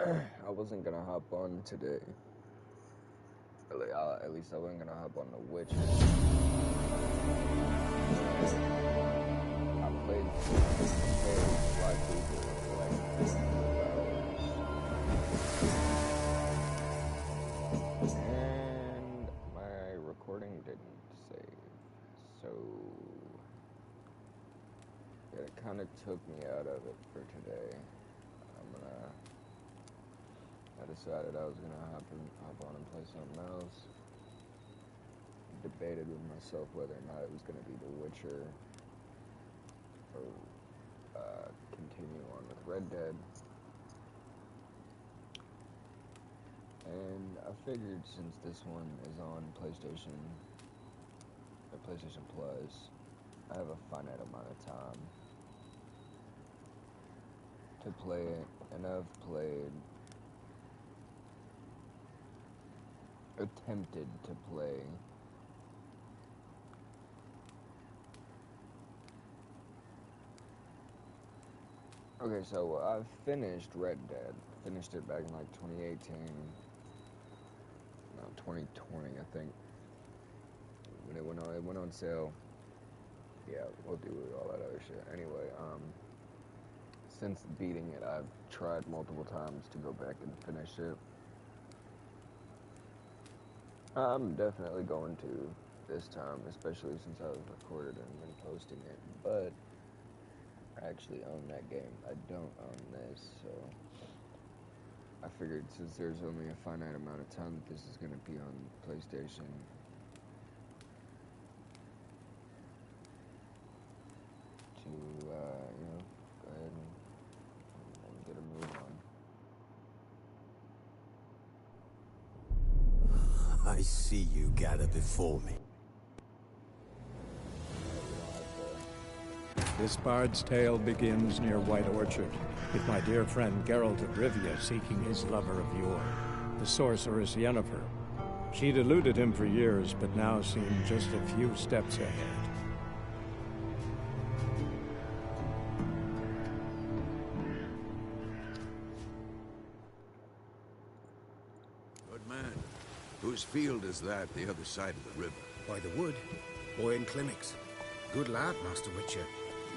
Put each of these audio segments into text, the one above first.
I wasn't gonna hop on today. At least I wasn't gonna hop on The Witcher. I played Black People for like 4 hours. And my recording didn't save. So yeah, it kind of took me out of it for today. I decided I was gonna hop on and play something else. Debated with myself whether or not it was gonna be The Witcher or continue on with Red Dead. And I figured since this one is on PlayStation or PlayStation Plus, I have a finite amount of time to play it, and I've attempted to play okay, so I finished Red Dead. Finished it back in like 2018. No, 2020, I think. When it went on sale. Yeah, we'll do all that other shit. Anyway, since beating it, I've tried multiple times to go back and finish it. I'm definitely going to this time, especially since I've recorded and been posting it, but I actually own that game. I don't own this, so I figured since there's only a finite amount of time that this is going to be on PlayStation, to, go ahead and get a move on. I see you gather before me. This bard's tale begins near White Orchard, with my dear friend Geralt of Rivia seeking his lover of yore, the sorceress Yennefer. She'd eluded him for years, but now seemed just a few steps ahead. Good man. Whose field is that, the other side of the river? By the wood. Boy in Climmix. Good lad, Master Witcher.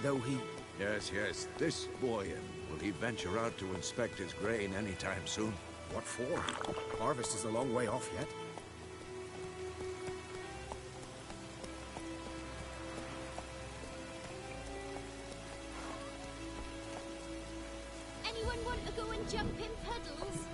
Though he... Yes. This Boyan, will he venture out to inspect his grain anytime soon? What for? Harvest is a long way off yet. Anyone want to go and jump in puddles?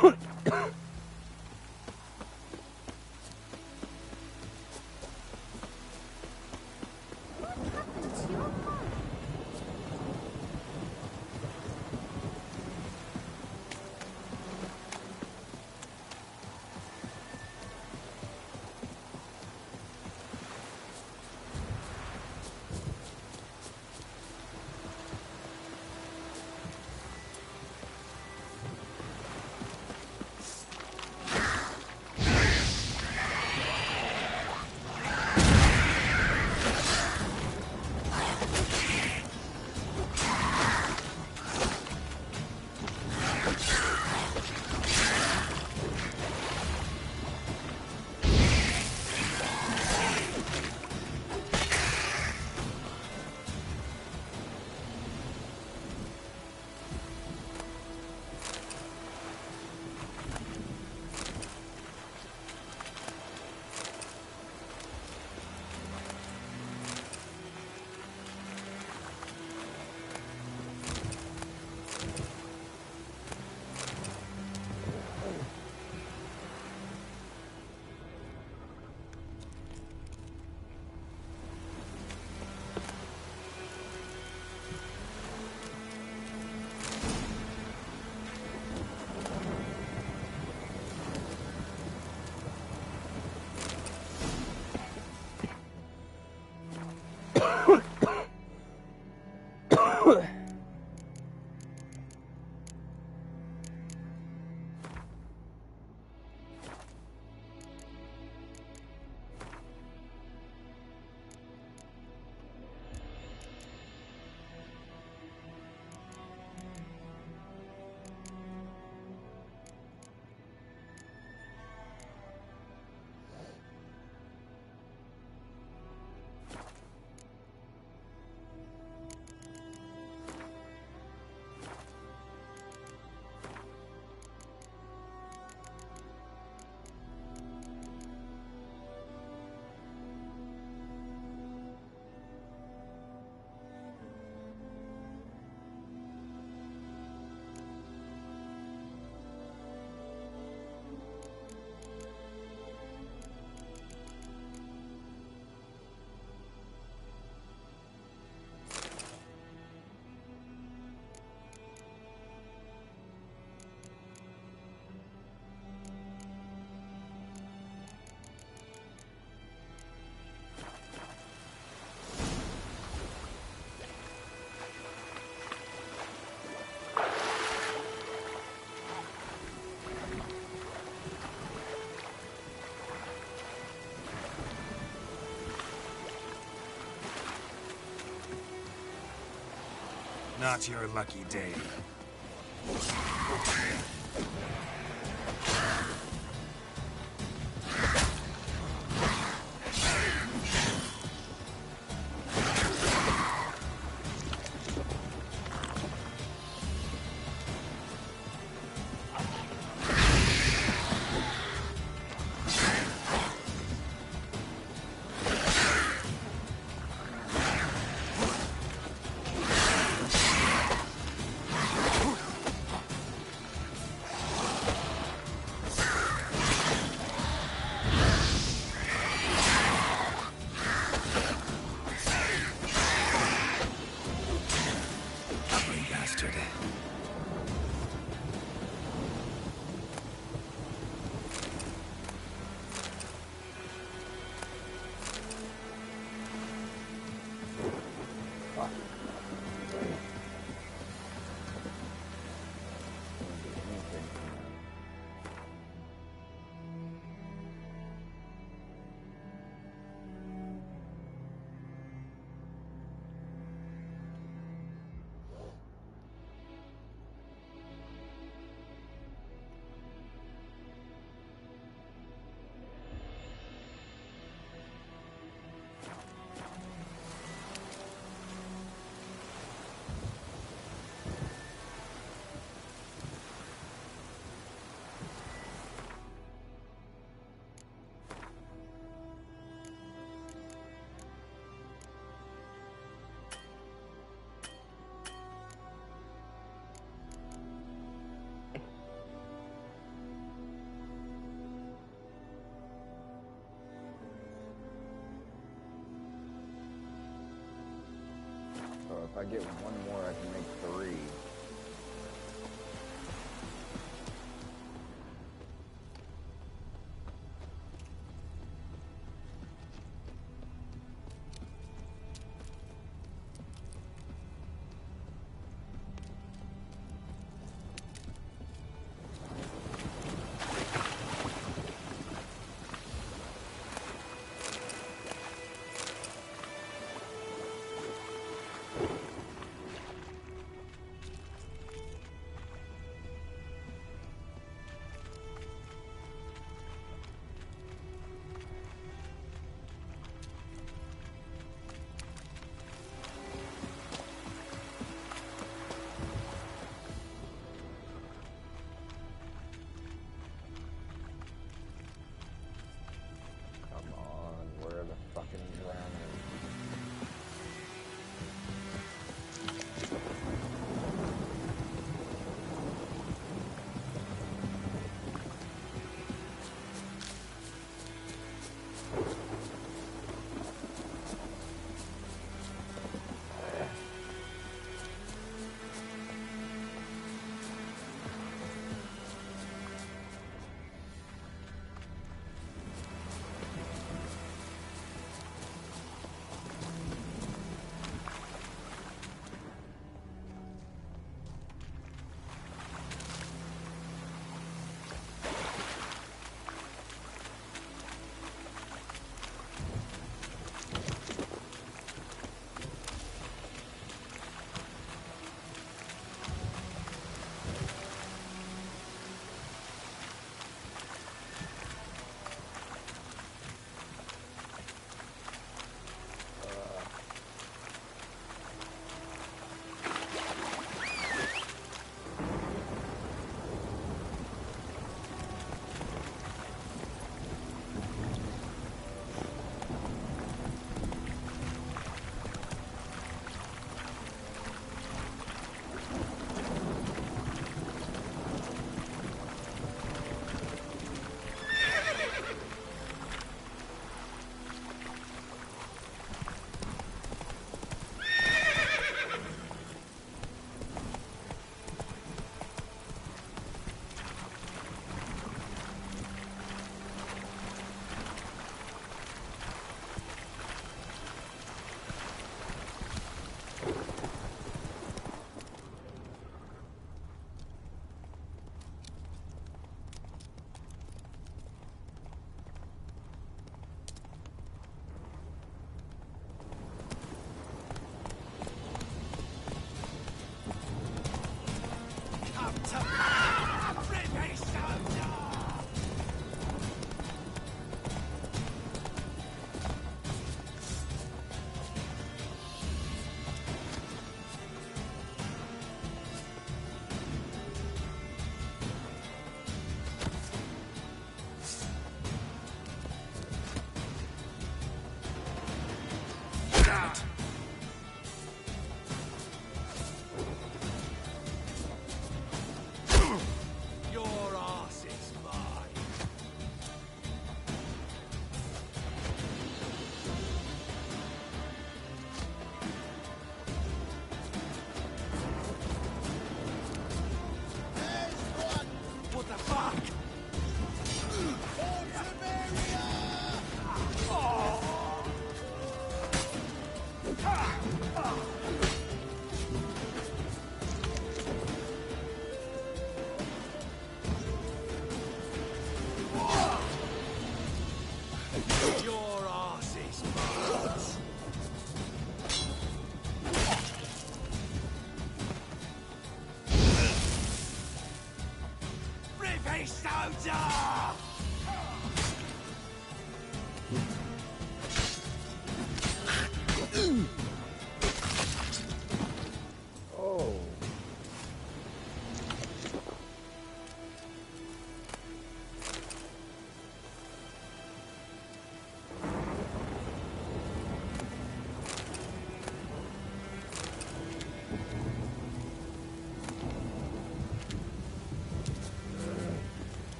What happened to your heart? Not your lucky day. if I get one more, I can make 3.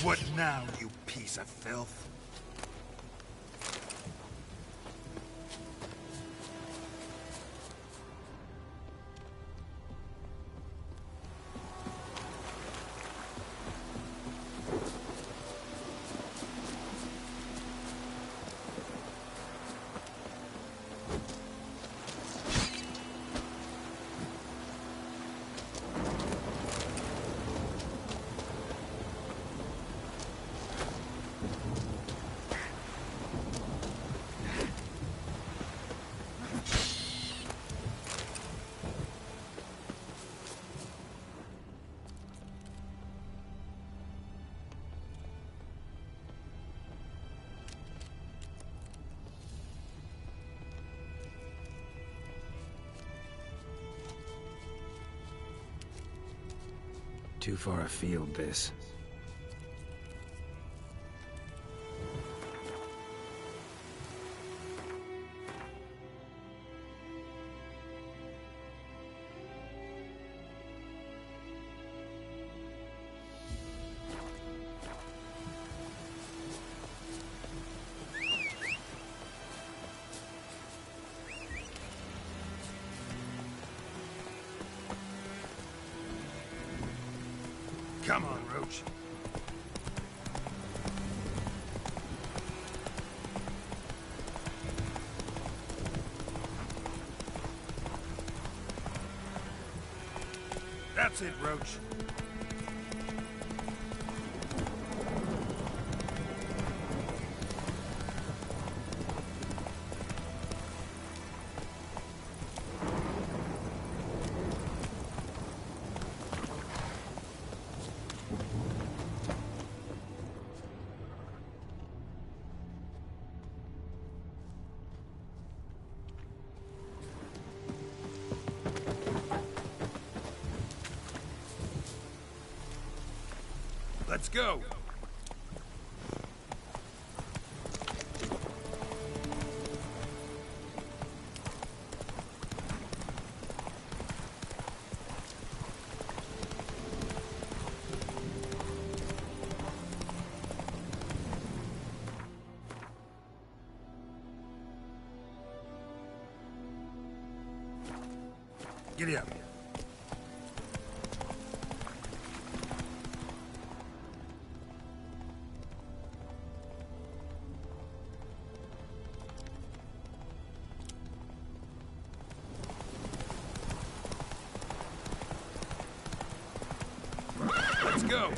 What now, you piece of filth? Too far afield, this. Come on, Roach. That's it, Roach. Let's go. Giddy up. Let's go.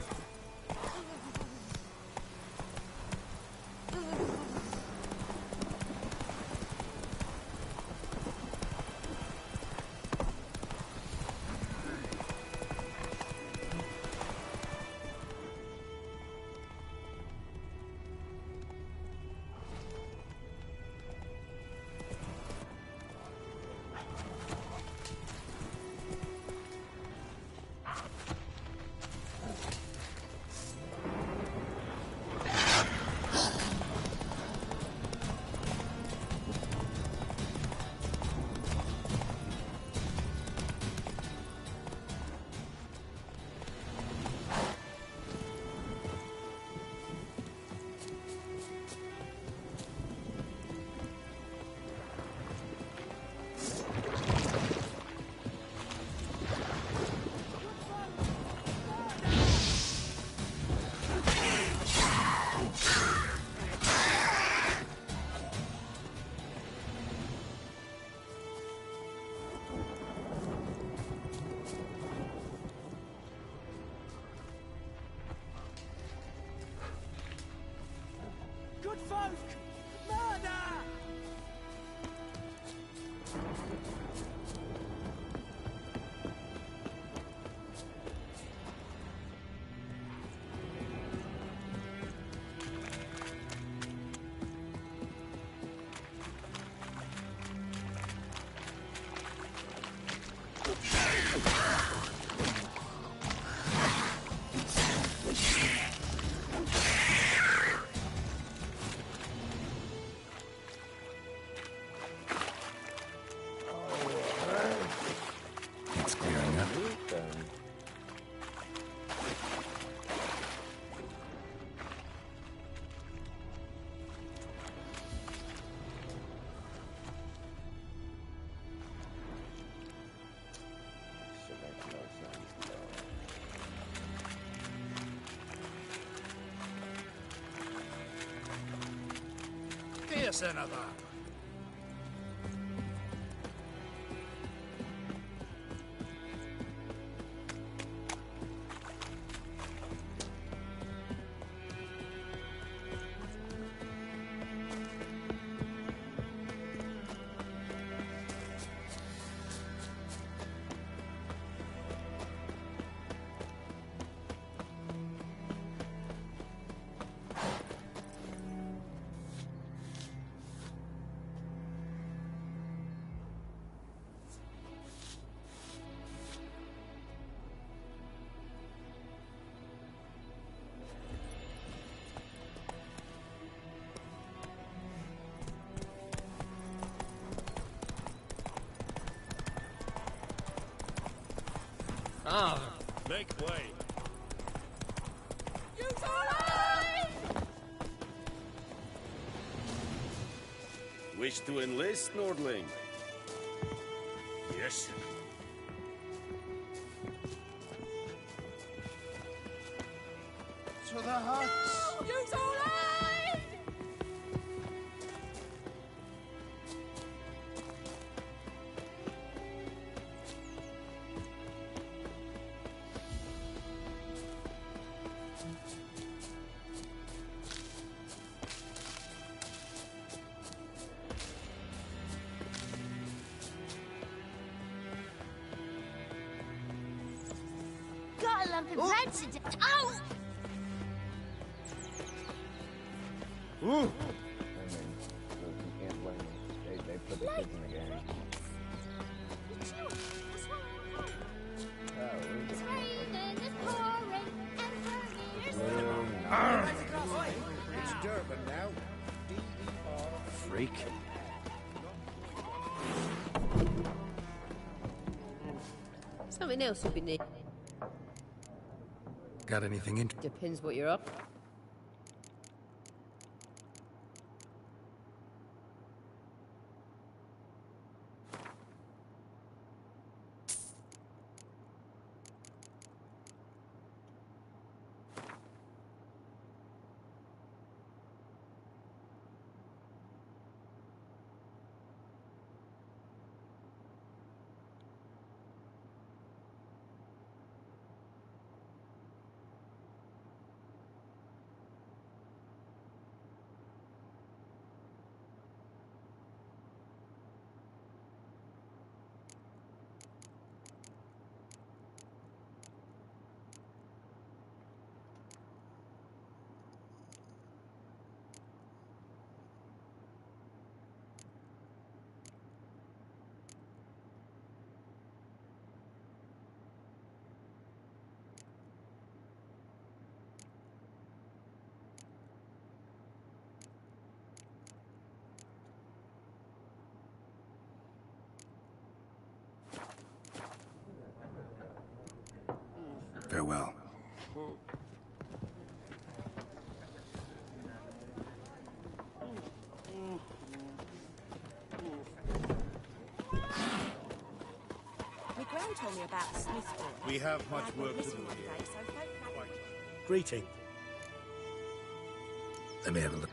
us another. Make way. Wish to enlist, Nordling? Yes. To the huts. Use all aid! Got a lump of bread today. Ow! I mean, look, you can't blame them. They put the kids in the game. What's wrong? Oh, we're It's just raining, it's pouring, and it's literally not. It's Durban now. D-E-R. Freak. Something else would be neat. Got anything in? Depends what you're up. Farewell. My grand told me about Smithville. We have much I've work been to do missing one here. day, so don't know. Greeting. Let me have a look.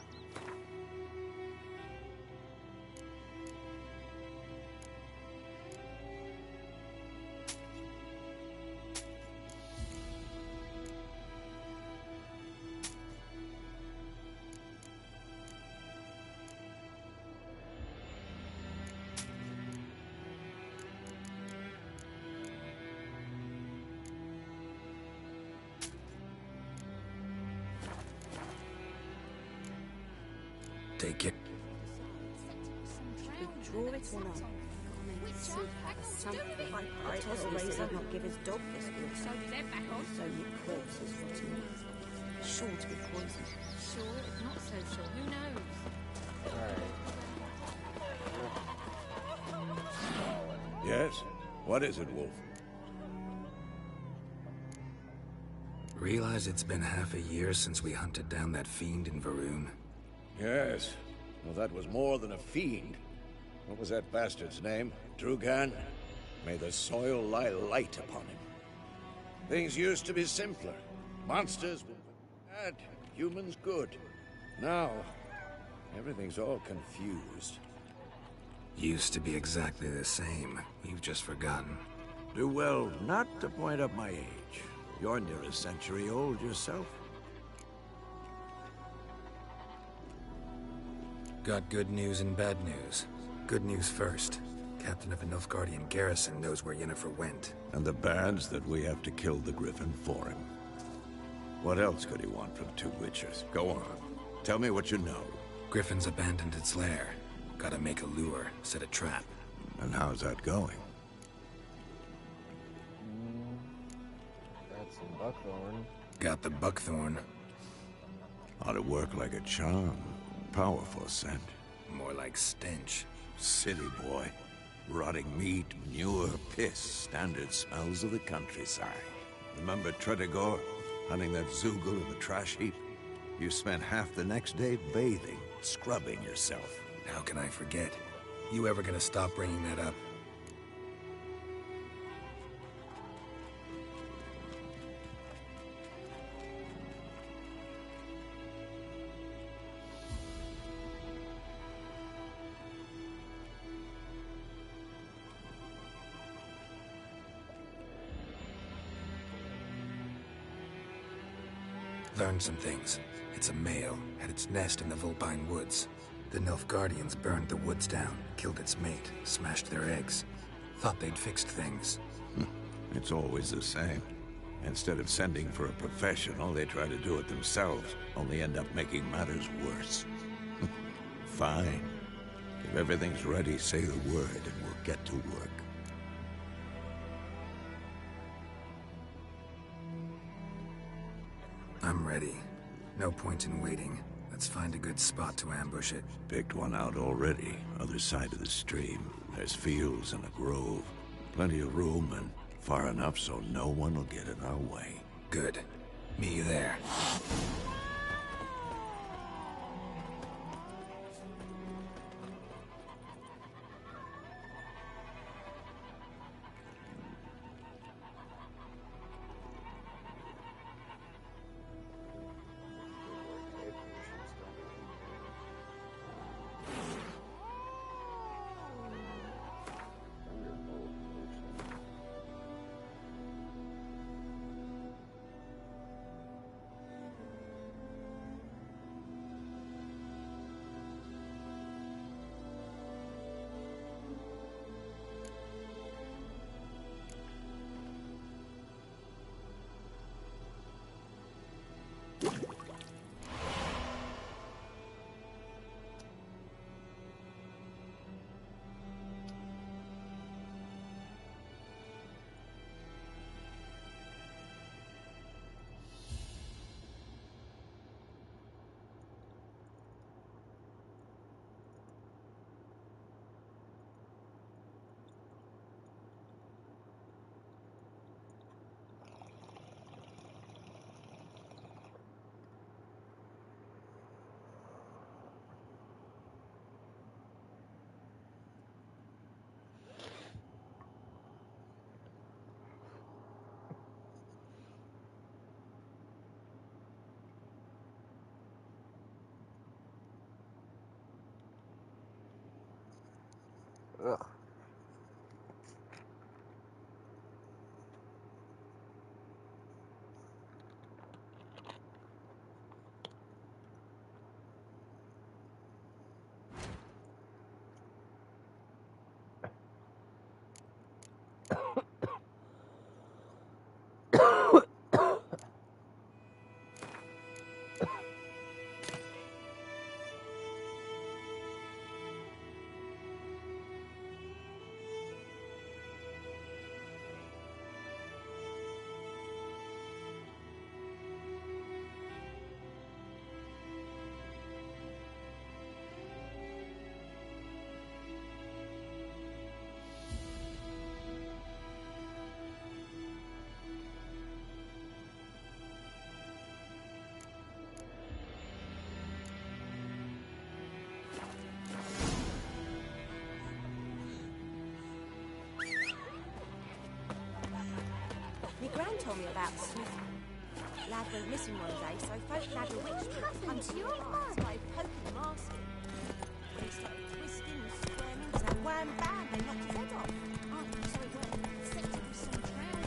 Take it. Draw it or not? Something. I told the razor not give his dog this water. So did their back on. So your corpse is rotting. Sure to be poisoned. Sure, not so sure. Who knows? Alright. Yes? What is it, Wolf? Realize it's been half a year since we hunted down that fiend in Varun. Yes. Well, that was more than a fiend. What was that bastard's name? Drugan? May the soil lie light upon him. Things used to be simpler. Monsters were bad, humans good. Now, Everything's all confused. Used to be exactly the same. You've just forgotten. Do well not to point up my age. You're near a century old yourself. Got good news and bad news. Good news first. Captain of a Nilfgaardian garrison knows where Yennefer went. And the bad's that we have to kill the Gryphon for him. What else could he want from two witchers? Go on. Tell me what you know. Gryphon's abandoned its lair. Gotta make a lure, set a trap. And how's that going? Got some buckthorn. Got the buckthorn. Ought to work like a charm. Powerful scent. More like stench. City boy. Rotting meat, manure, piss. Standard smells of the countryside. Remember Tretogor? Hunting that Zoogle in the trash heap? You spent half the next day bathing, scrubbing yourself. How can I forget? You ever gonna stop bringing that up? Learned some things. It's a male, had its nest in the Vulpine Woods. The Nilfgaardians burned the woods down, killed its mate, smashed their eggs. Thought they'd fixed things. It's always the same. Instead of sending for a professional, they try to do it themselves, only end up making matters worse. Fine. If everything's ready, say the word and we'll get to work. I'm ready. No point in waiting. Let's find a good spot to ambush it. Picked one out already, other side of the stream. There's fields and a grove. Plenty of room and far enough so no one will get in our way. Good. Meet you there. Ugh. My gran told me about the smith. Lad went missing one day, so folk had a witch trick. Happened to your Started poking the mask in. started twisting and squirming, so wham bam, they knocked his head off. Oh, so it worked. Except it was some drowned.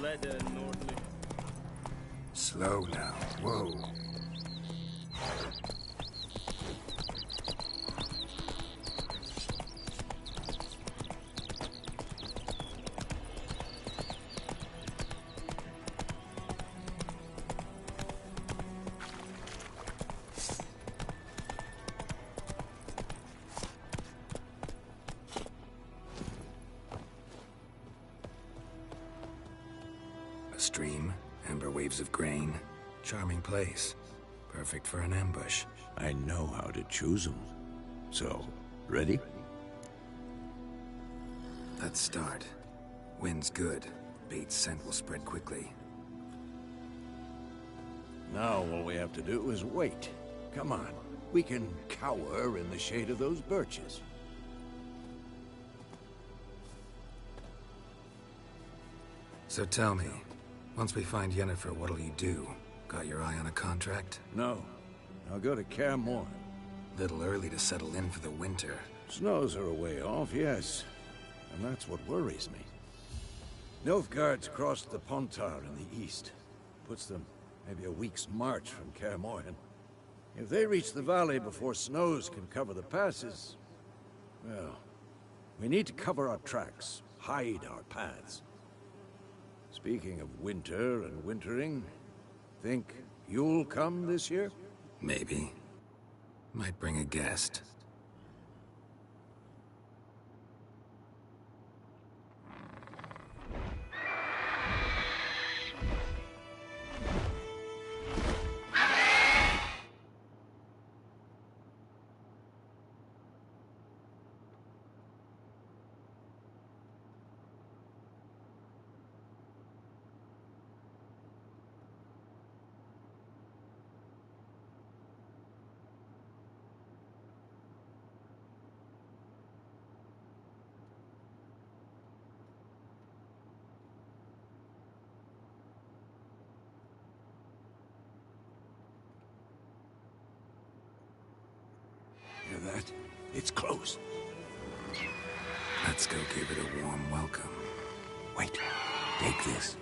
Leather, Nordling. Slow now. Whoa. A stream, amber waves of grain. Charming place. Perfect for an ambush. I know how to choose them. So, ready? Let's start. Wind's good. Bait's scent will spread quickly. Now all we have to do is wait. Come on. We can cower in the shade of those birches. So tell me, once we find Yennefer, what'll you do? Got your eye on a contract? No. I'll go to Kaer Morhen. Little early to settle in for the winter. Snows are a way off, yes. And that's what worries me. Nilfgaard's crossed the Pontar in the east. Puts them maybe a week's march from Kaer Morhen. If they reach the valley before snows can cover the passes, well, we need to cover our tracks, hide our paths. Speaking of winter and wintering, think you'll come this year? Maybe. Might bring a guest. Hear that? It's close. Let's go give it a warm welcome. Wait, take this.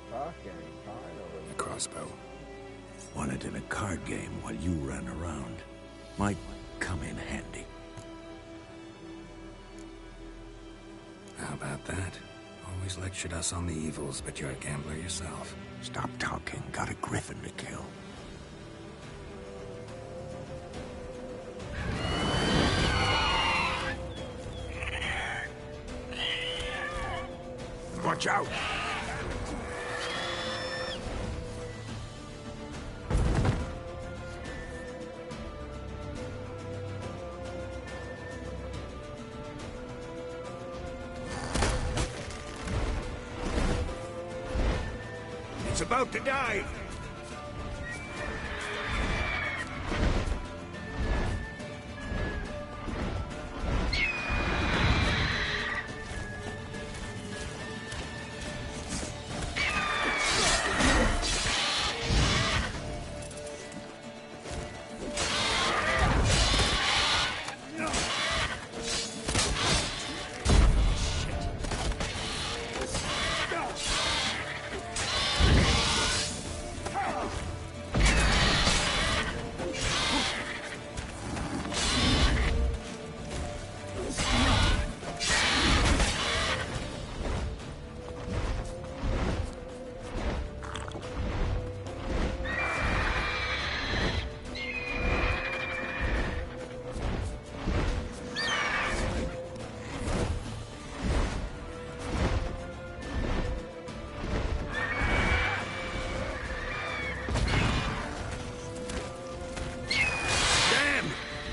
Fucking fine over A crossbow. Won it in a card game while you ran around. Might come in handy. How about that? Always lectured us on the evils, but you're a gambler yourself. Stop talking. Got a Gryphon to kill. Watch out! It's about to dive!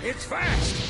It's fast!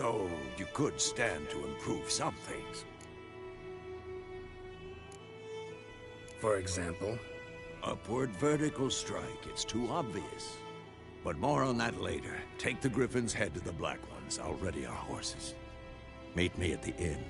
told you could stand to improve some things. For example? Upward vertical strike. It's too obvious. But more on that later. Take the Gryphon's head to the Black Ones. I'll ready our horses. Meet me at the inn.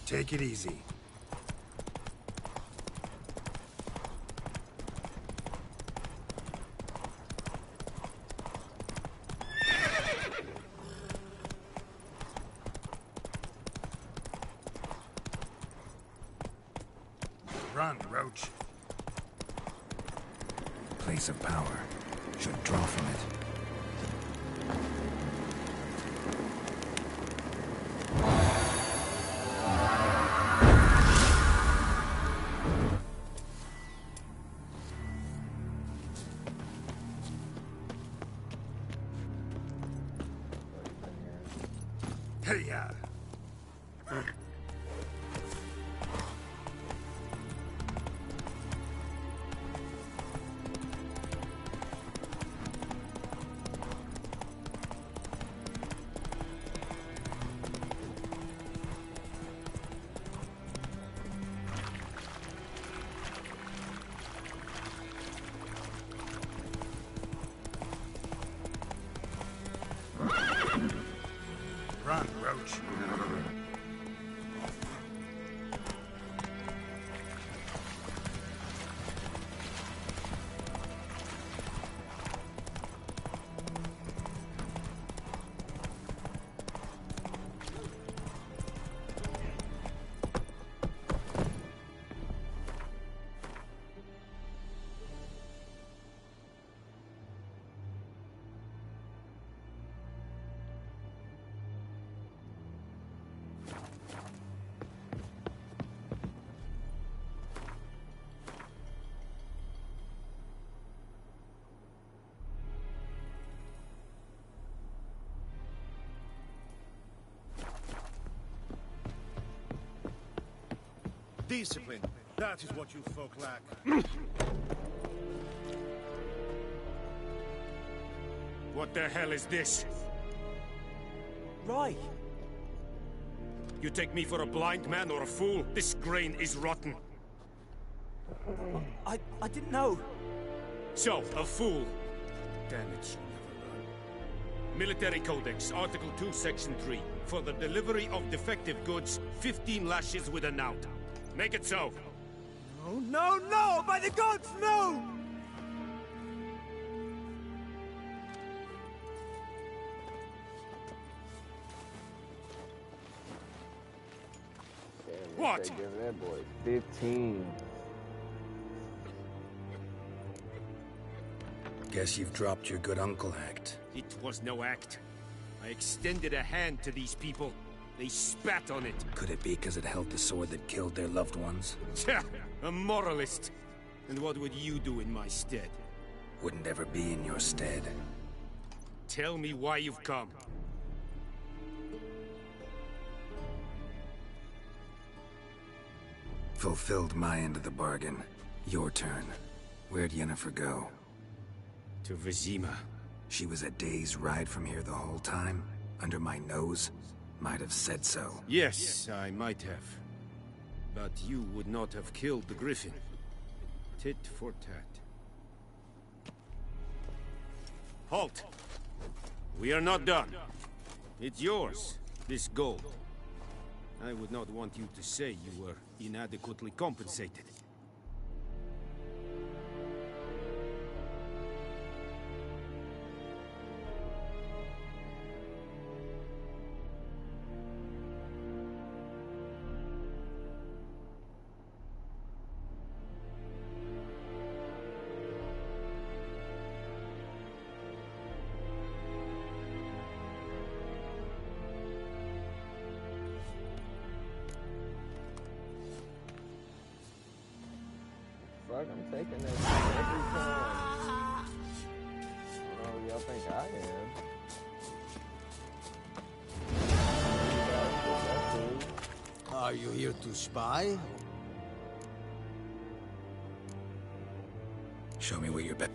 Take it easy. Run, Roach. Place of power. Should draw from it. Hey-ya! Run, Roach. Discipline. That is what you folk lack. What the hell is this? Right. You take me for a blind man or a fool? This grain is rotten. I didn't know. So, a fool. Damn it, you never learn. Military Codex, Article 2, Section 3. For the delivery of defective goods, 15 lashes with a knout. Make it so. No, no, no! By the gods, no! What? Give that boy 15. Guess you've dropped your good uncle act. It was no act. I extended a hand to these people. They spat on it. Could it be because it held the sword that killed their loved ones? Tja, a moralist. And what would you do in my stead? Wouldn't ever be in your stead. Tell me why you've come. Fulfilled my end of the bargain. Your turn. Where'd Yennefer go? To Vizima. She was a day's ride from here the whole time? Under my nose? Might have said so. Yes, I might have. But you would not have killed the Gryphon. Tit for tat. Halt! We are not done. It's yours, this gold. I would not want you to say you were inadequately compensated. Fuck, I'm taking this every time. Oh, y'all think I am? Are you here to spy? Show me where you're back.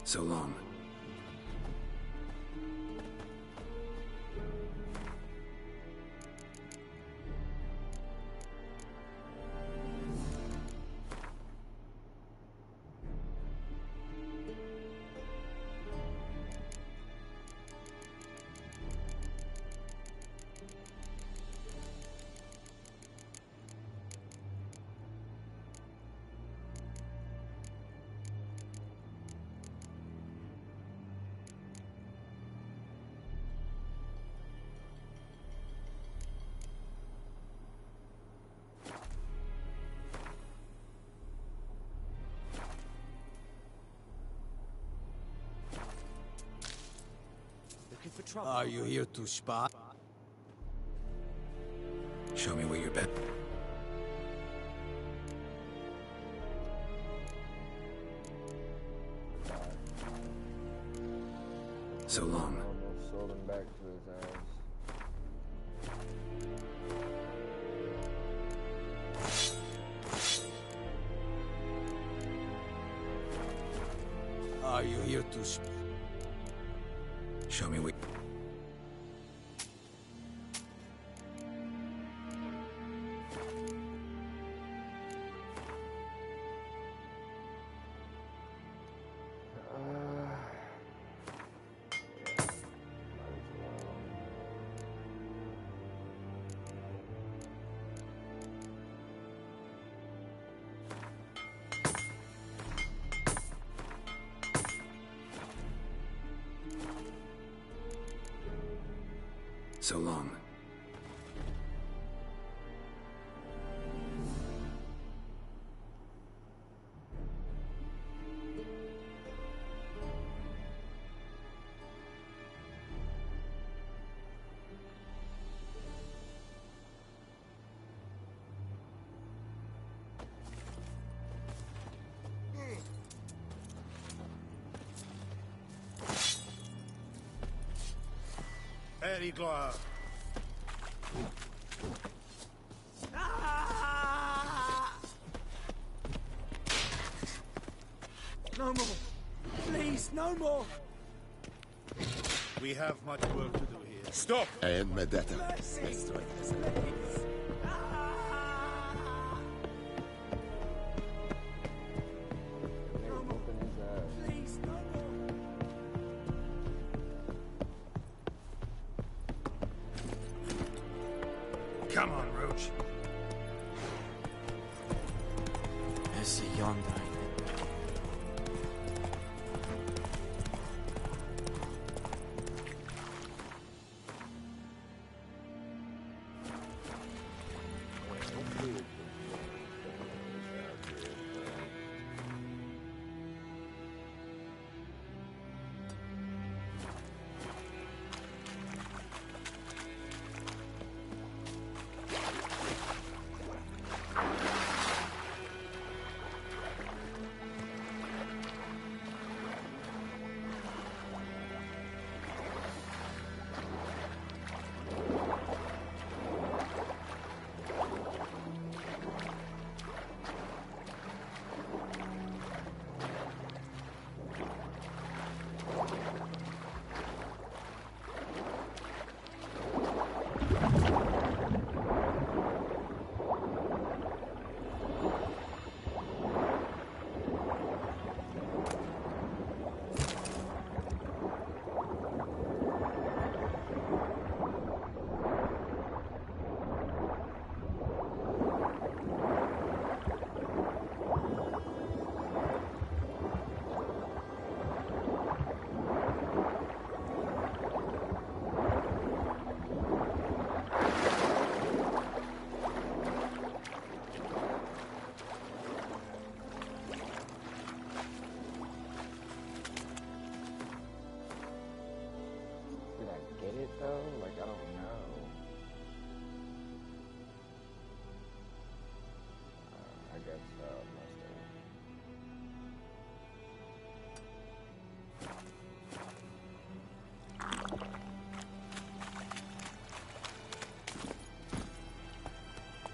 So long. Are you here to spy? Show me where you're bet. So long. Almost sold him back to his ass. Are you here to spy? Show me where... So long. Very glad. No more. Please, no more. We have much work to do here. Stop! I am Medetta. Mercy. Let's try this. Please. No more. Please, no more. Come on, Roach. I see yonder.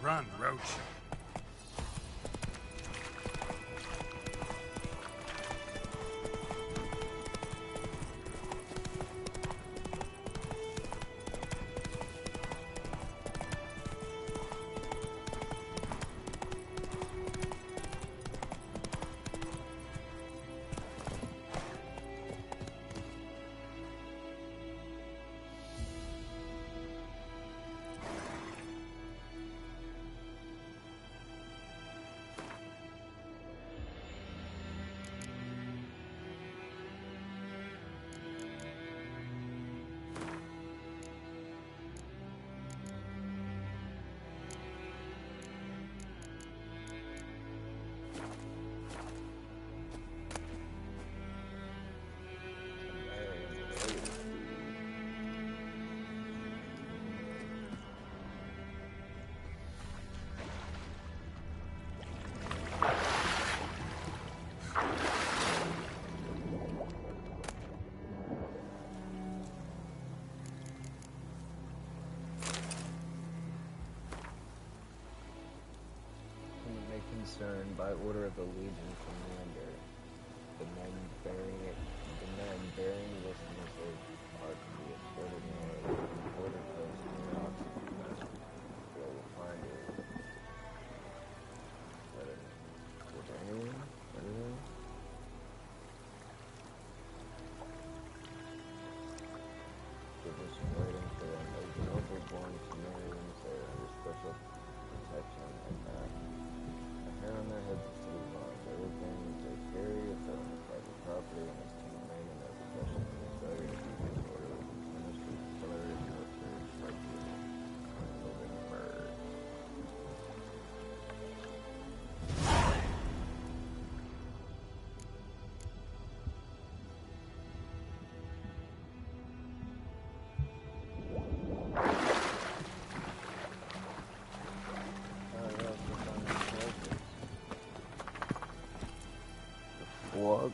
Run, Roach. order of the Legion commander. The men bearing this missive are to be escorted north to the border post near Oxford, where we'll find you. With anyone? Anyone? We're just waiting for them. They've been overborn Sumerians. They're under special protection and the hair on their heads is to be lost. Everything they carry is their own private property and is to remain in their possession. The failure to keep this order will be punished with accelerated military strike until they murder. What?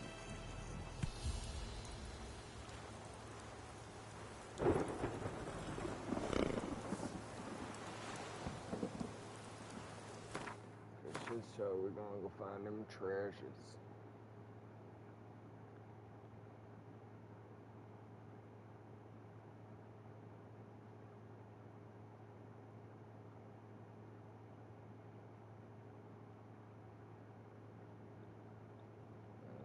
So we're gonna go find them treasures.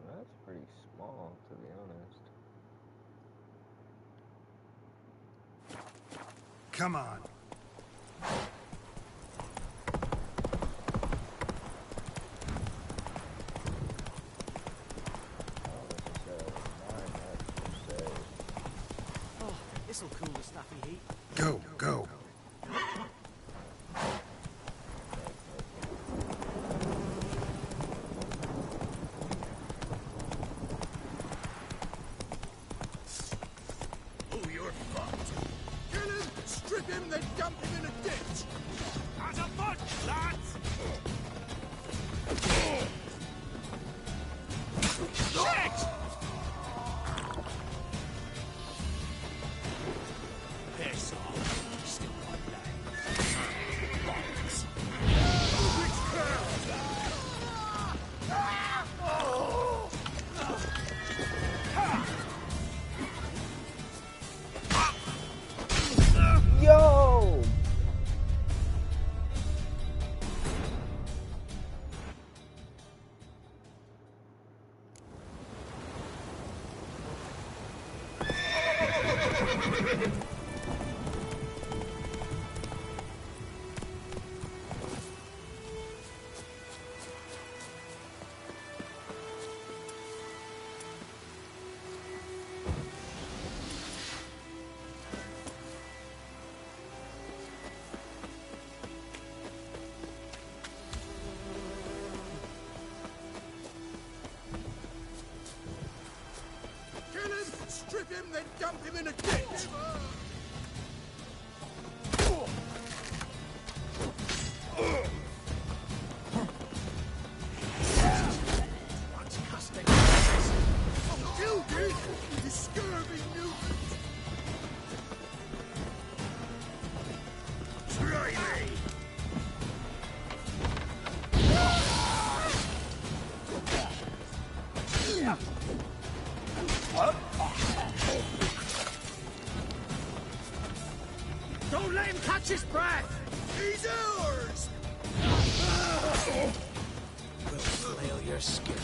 That's pretty small, to be honest. Come on. This'll cool the stuffy heat. Go, go. Oh, you're fucked. Kill him, strip him, then dump him in a ditch. As a bunch, lads! Shit! Piss off. Still one day. Bollocks. Yo! Kill him, strip him, then dump him in a ditch. What's custom? Oh, killed it! You scurvy newt! Try me! Don't let him catch his breath! He's ours! We'll flail your skin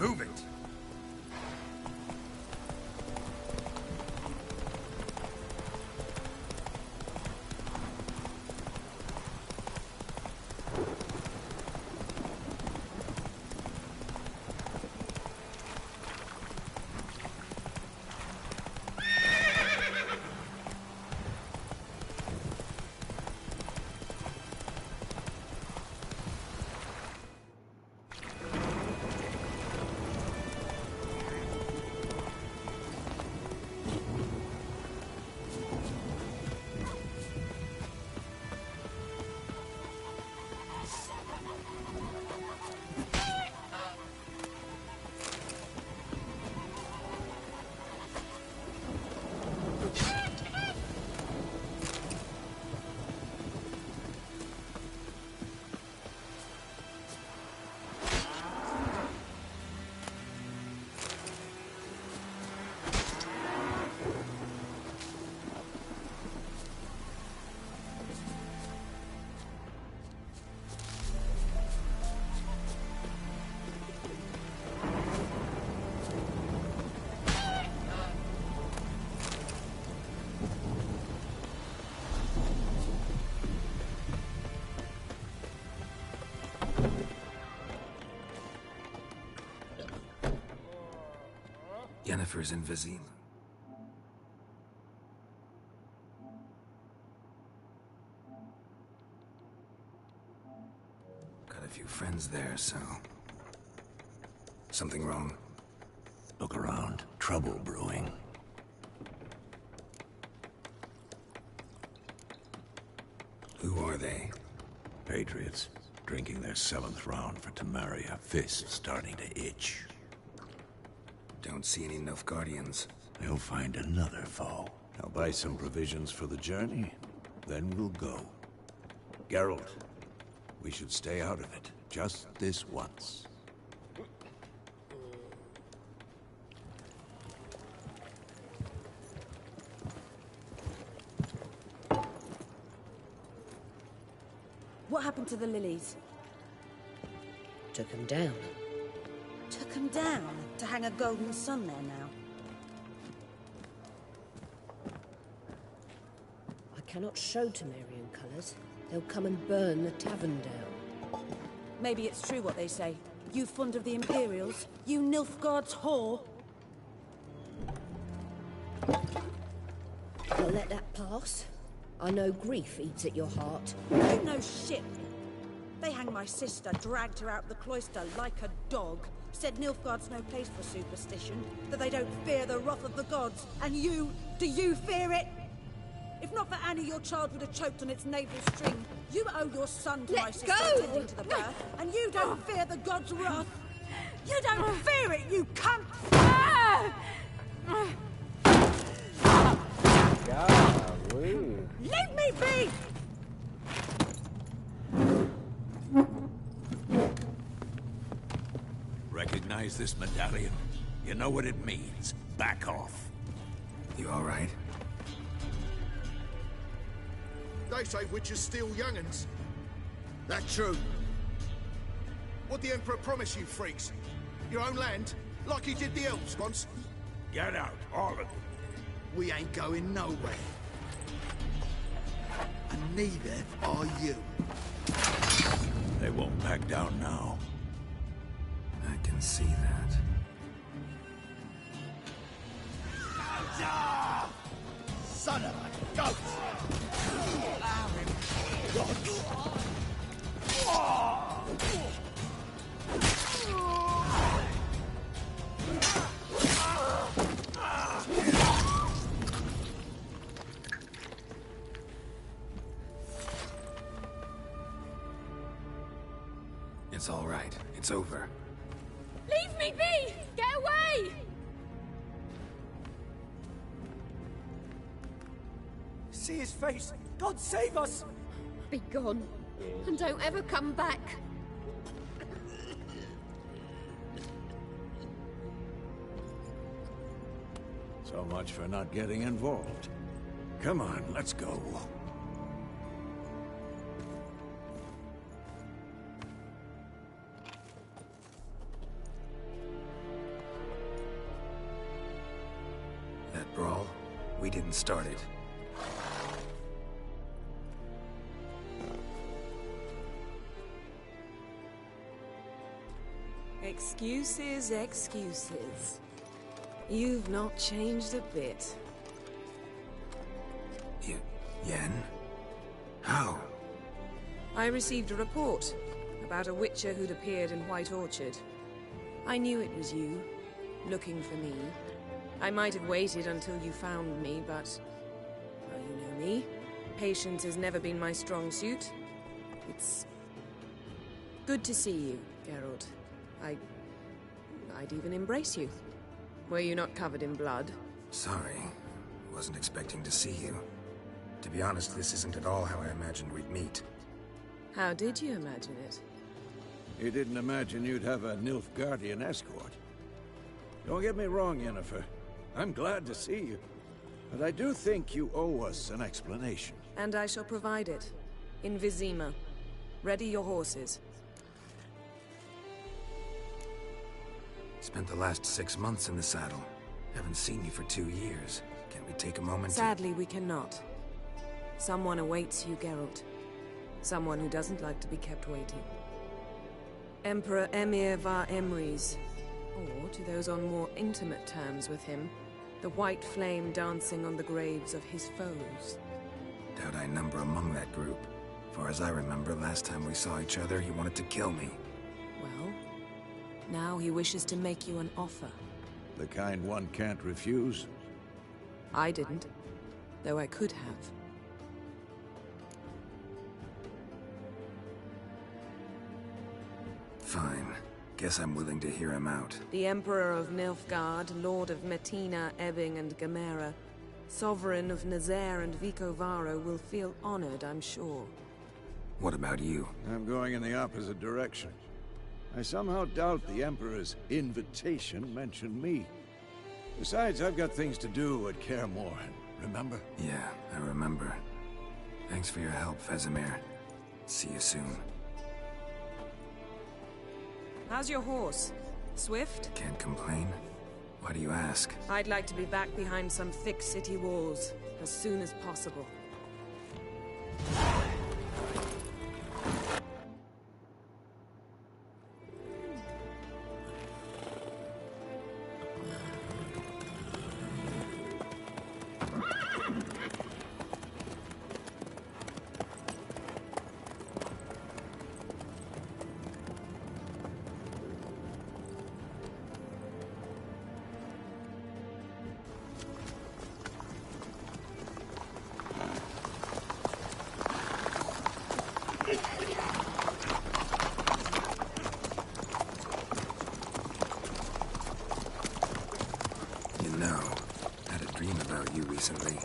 Move it! Yennefer's in Vizim. Got a few friends there, so... Something wrong? Look around. Trouble brewing. Who are they? Patriots. Drinking their 7th round for Temeria. Fists starting to itch. Don't see any Nilfgaardians. They'll find another foe. I'll buy some provisions for the journey. Then we'll go. Geralt, we should stay out of it. Just this once. What happened to the lilies? Took them down. Took them down to hang a golden sun there now. I cannot show Temerian colours. They'll come and burn the tavern down. Maybe it's true what they say. You fond of the Imperials? You Nilfgaard's whore? I'll let that pass. I know grief eats at your heart. You know shit. They hanged my sister, dragged her out the cloister like a dog. Said Nilfgaard's no place for superstition, that they don't fear the wrath of the gods. And you, do you fear it? If not for Annie, your child would have choked on its navel string. You owe your son to my sister attending to the birth, and you don't fear the gods' wrath. You don't fear it, you cunt! Golly. Leave me be! Recognize this medallion? You know what it means. Back off. You all right? They say witches steal young'uns. That true? What'd the Emperor promise you, freaks? Your own land? Like he did the elves once? Get out, all of you. We ain't going nowhere. And neither are you. They won't back down now. I can see that. Son of a goat! It's all right. It's over. Leave me be! Get away! See his face! God save us! Be gone. And don't ever come back. So much for not getting involved. Come on, let's go. we didn't start it. Excuses, excuses. You've not changed a bit. Yen? How? I received a report about a witcher who'd appeared in White Orchard. I knew it was you, looking for me. I might have waited until you found me, but... well, you know me. Patience has never been my strong suit. It's... good to see you, Geralt. I'd even embrace you. Were you not covered in blood? Sorry. Wasn't expecting to see you. To be honest, this isn't at all how I imagined we'd meet. How did you imagine it? You didn't imagine you'd have a Nilfgaardian escort. Don't get me wrong, Yennefer. I'm glad to see you. But I do think you owe us an explanation. And I shall provide it. In Vizima. Ready your horses. Spent the last 6 months in the saddle. Haven't seen you for 2 years. Can't we take a moment Sadly, we cannot. Someone awaits you, Geralt. Someone who doesn't like to be kept waiting. Emperor Emir var Emrys. Or, to those on more intimate terms with him, the white flame dancing on the graves of his foes. Doubt I number among that group. Far as I remember, last time we saw each other, he wanted to kill me. Well, now he wishes to make you an offer. The kind one can't refuse? I didn't, though I could have. Fine. Guess I'm willing to hear him out. The Emperor of Nilfgaard, Lord of Metina, Ebbing, and Gamera, Sovereign of Nazaire and Vicovaro will feel honored, I'm sure. What about you? I'm going in the opposite direction. I somehow doubt the Emperor's invitation mentioned me. Besides, I've got things to do at Kaer Morhen, remember? Yeah, I remember. Thanks for your help, Vesemir. See you soon. How's your horse? Swift? Can't complain. Why do you ask? I'd like to be back behind some thick city walls, as soon as possible. Recently.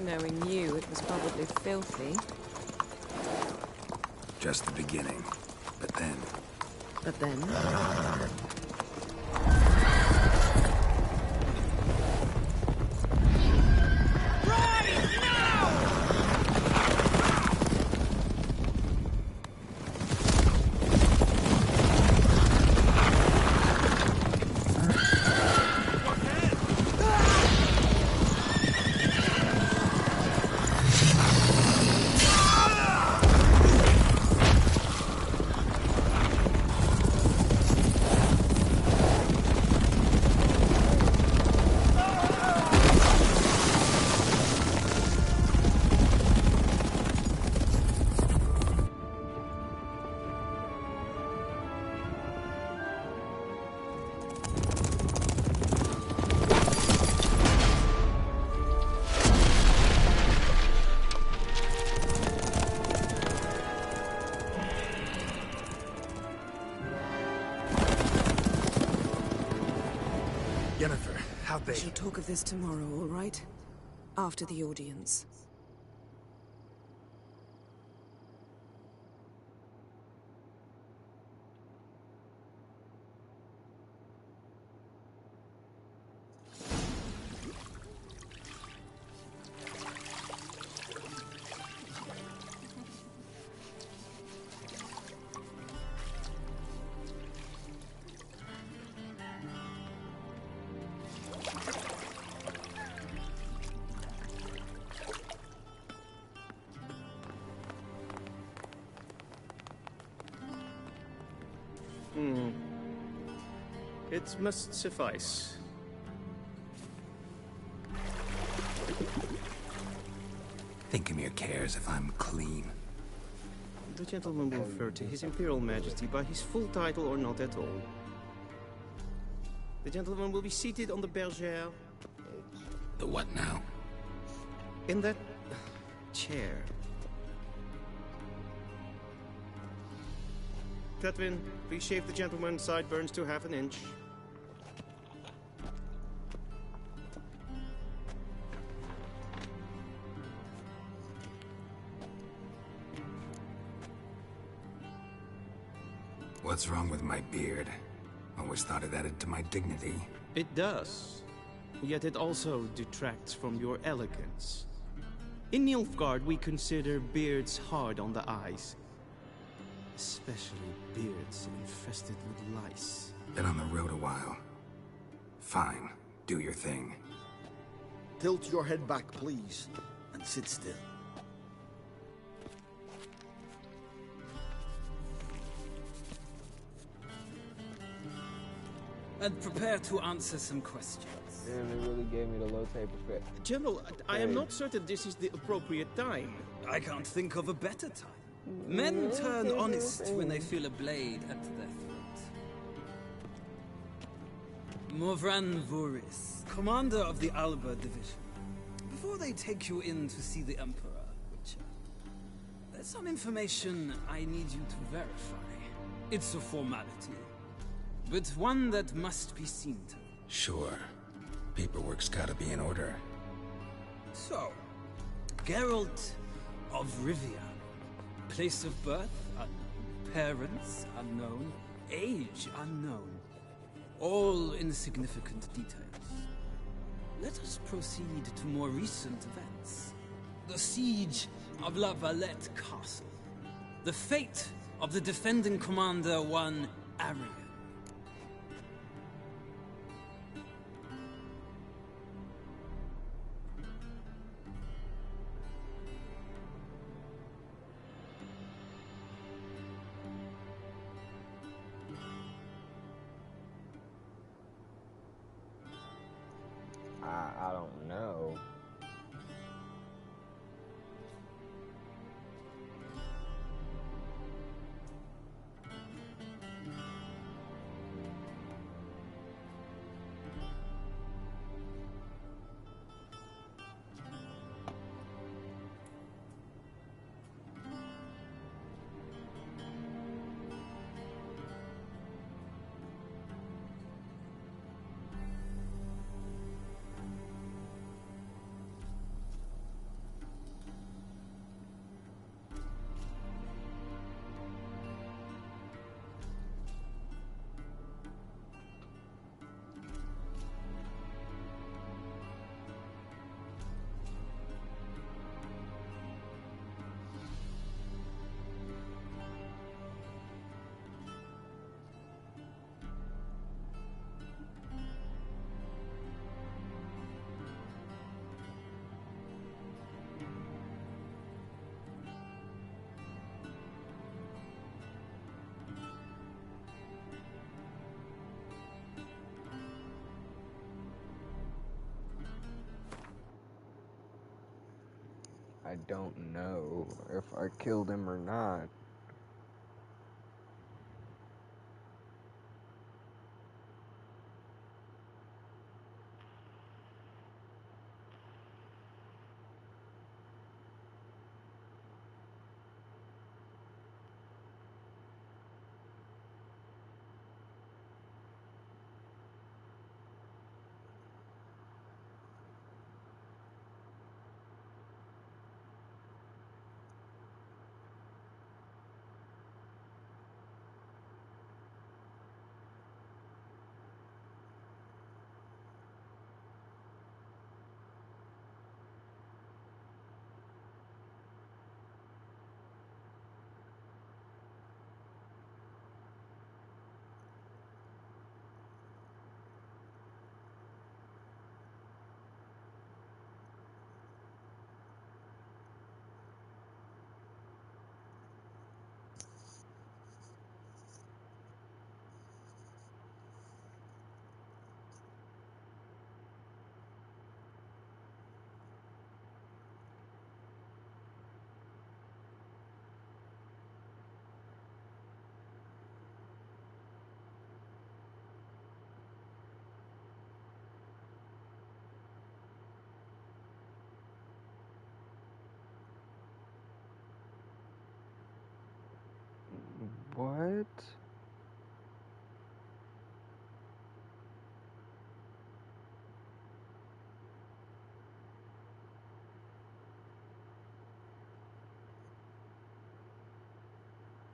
Knowing you, it was probably filthy. Just the beginning. But then... But then? Yennefer, how'd they... We shall talk of this tomorrow, all right? After the audience. It must suffice. Think Emir cares if I'm clean? The gentleman will refer to His Imperial Majesty by his full title or not at all. The gentleman will be seated on the bergère. The what now? In that chair. Catwin, please shave the gentleman's sideburns to half an inch. What's wrong with my beard? Always thought it added to my dignity. It does. Yet it also detracts from your elegance. In Nilfgaard, we consider beards hard on the eyes. Especially beards infested with lice. Been on the road a while. Fine. Do your thing. Tilt your head back, please, and sit still. And prepare to answer some questions. Damn, they really gave me the low taper fit. General, I am not certain this is the appropriate time. I can't think of a better time. Men turn honest when they feel a blade at their throat. Morvran Voris, commander of the Alba Division. Before they take you in to see the Emperor, Witcher, there's some information I need you to verify. It's a formality, but one that must be seen to. Sure. Paperwork's gotta be in order. So, Geralt of Rivia. Place of birth unknown. Parents unknown. Age unknown. All insignificant details. Let us proceed to more recent events. The siege of La Valette Castle. The fate of the defending commander, one Arian. I don't know. I don't know if I killed him or not. What?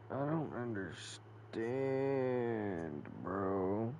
I don't understand, bro.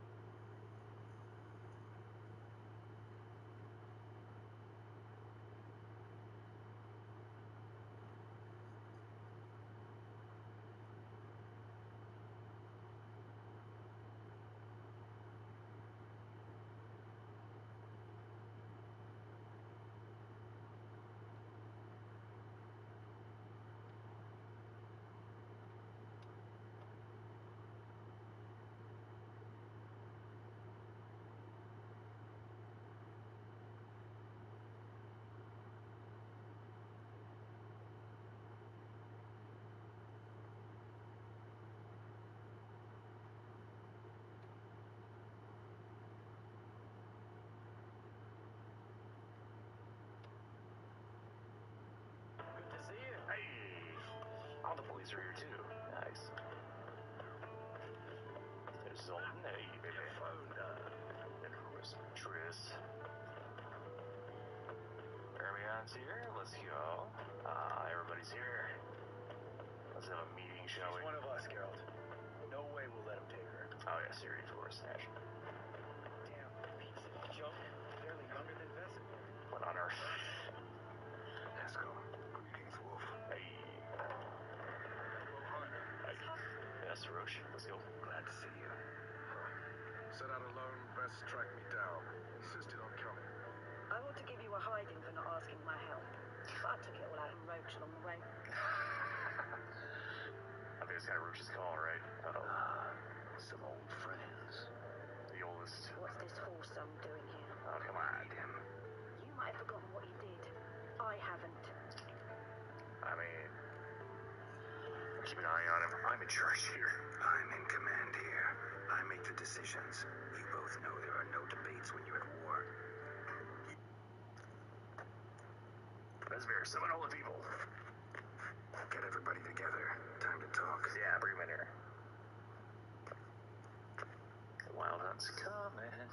All the boys are here too. Nice. There's Zoltan. Hey, baby. And of course, Triss. Hermion's here. Let's go. Everybody's here. Let's have a meeting, shall we? She's one of us, Geralt. No way we'll let him take her. Oh, yeah, Siri, of course. Ash. Damn, piece of junk. Barely younger than Vesip. What on earth? Let's go. Greetings, Wolf. Hey. Yes, Roche. Let's go. Glad to see you. Set out alone, best track me down. Insisted on coming. I ought to give you a hiding for not asking my help. But I took it all out in Roach along the way. I think it's kind of Roche's call, right? Uh-oh. Some old friends. The oldest. What's this whoresome doing here? Oh, come on. You might have forgotten what he did. I haven't. I mean, keep an eye on him. I'm in charge here. I'm in command here. I make the decisions. You both know there are no debates when you're at war. That's fair. Summon all the people. Get everybody together. Time to talk. Yeah, bring him in here. The Wild Hunt's coming.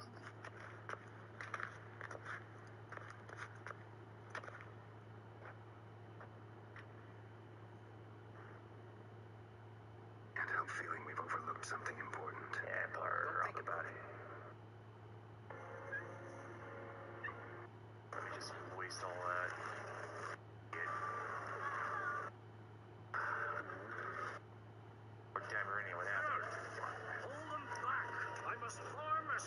Can't help feeling we've overlooked something important. Yeah, Don't think about it. Let me just waste all that. Or Damerini, what happened? Hold them back! I must form a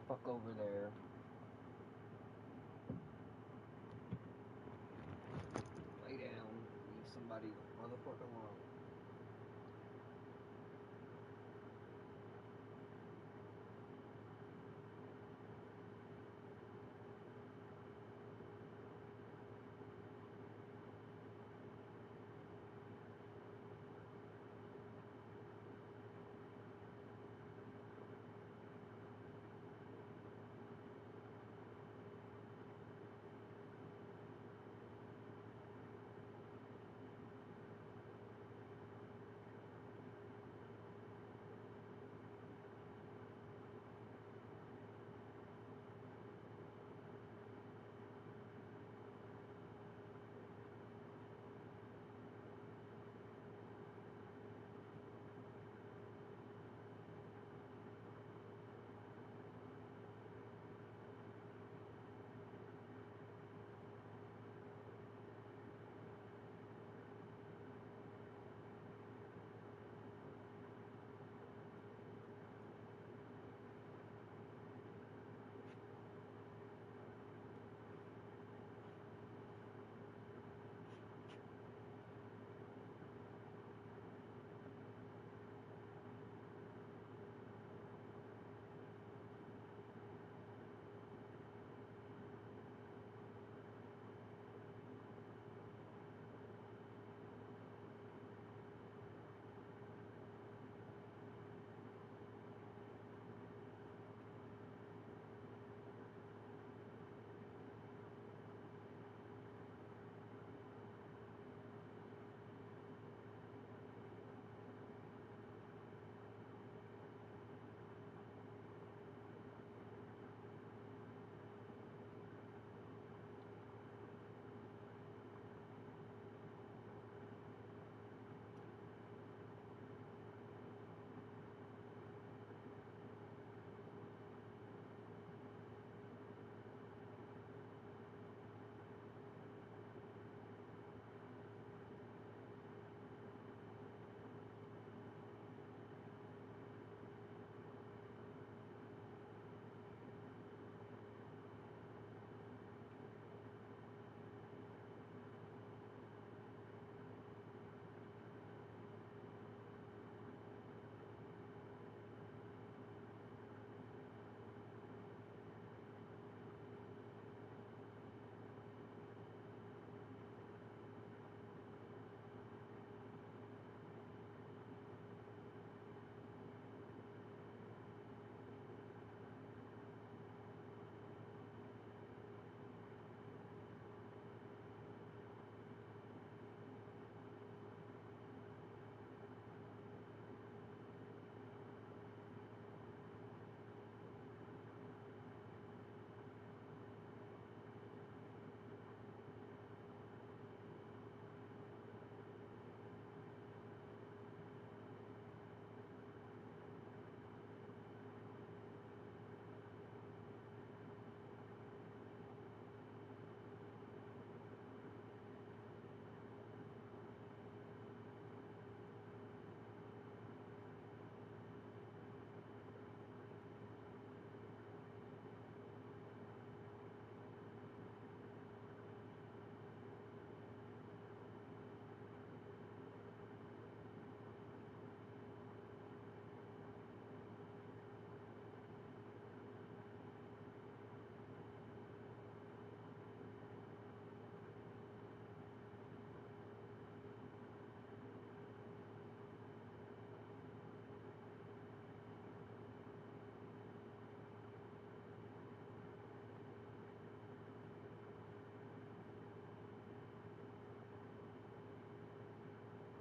fuck over there. Lay down. Leave somebody the motherfucker alone.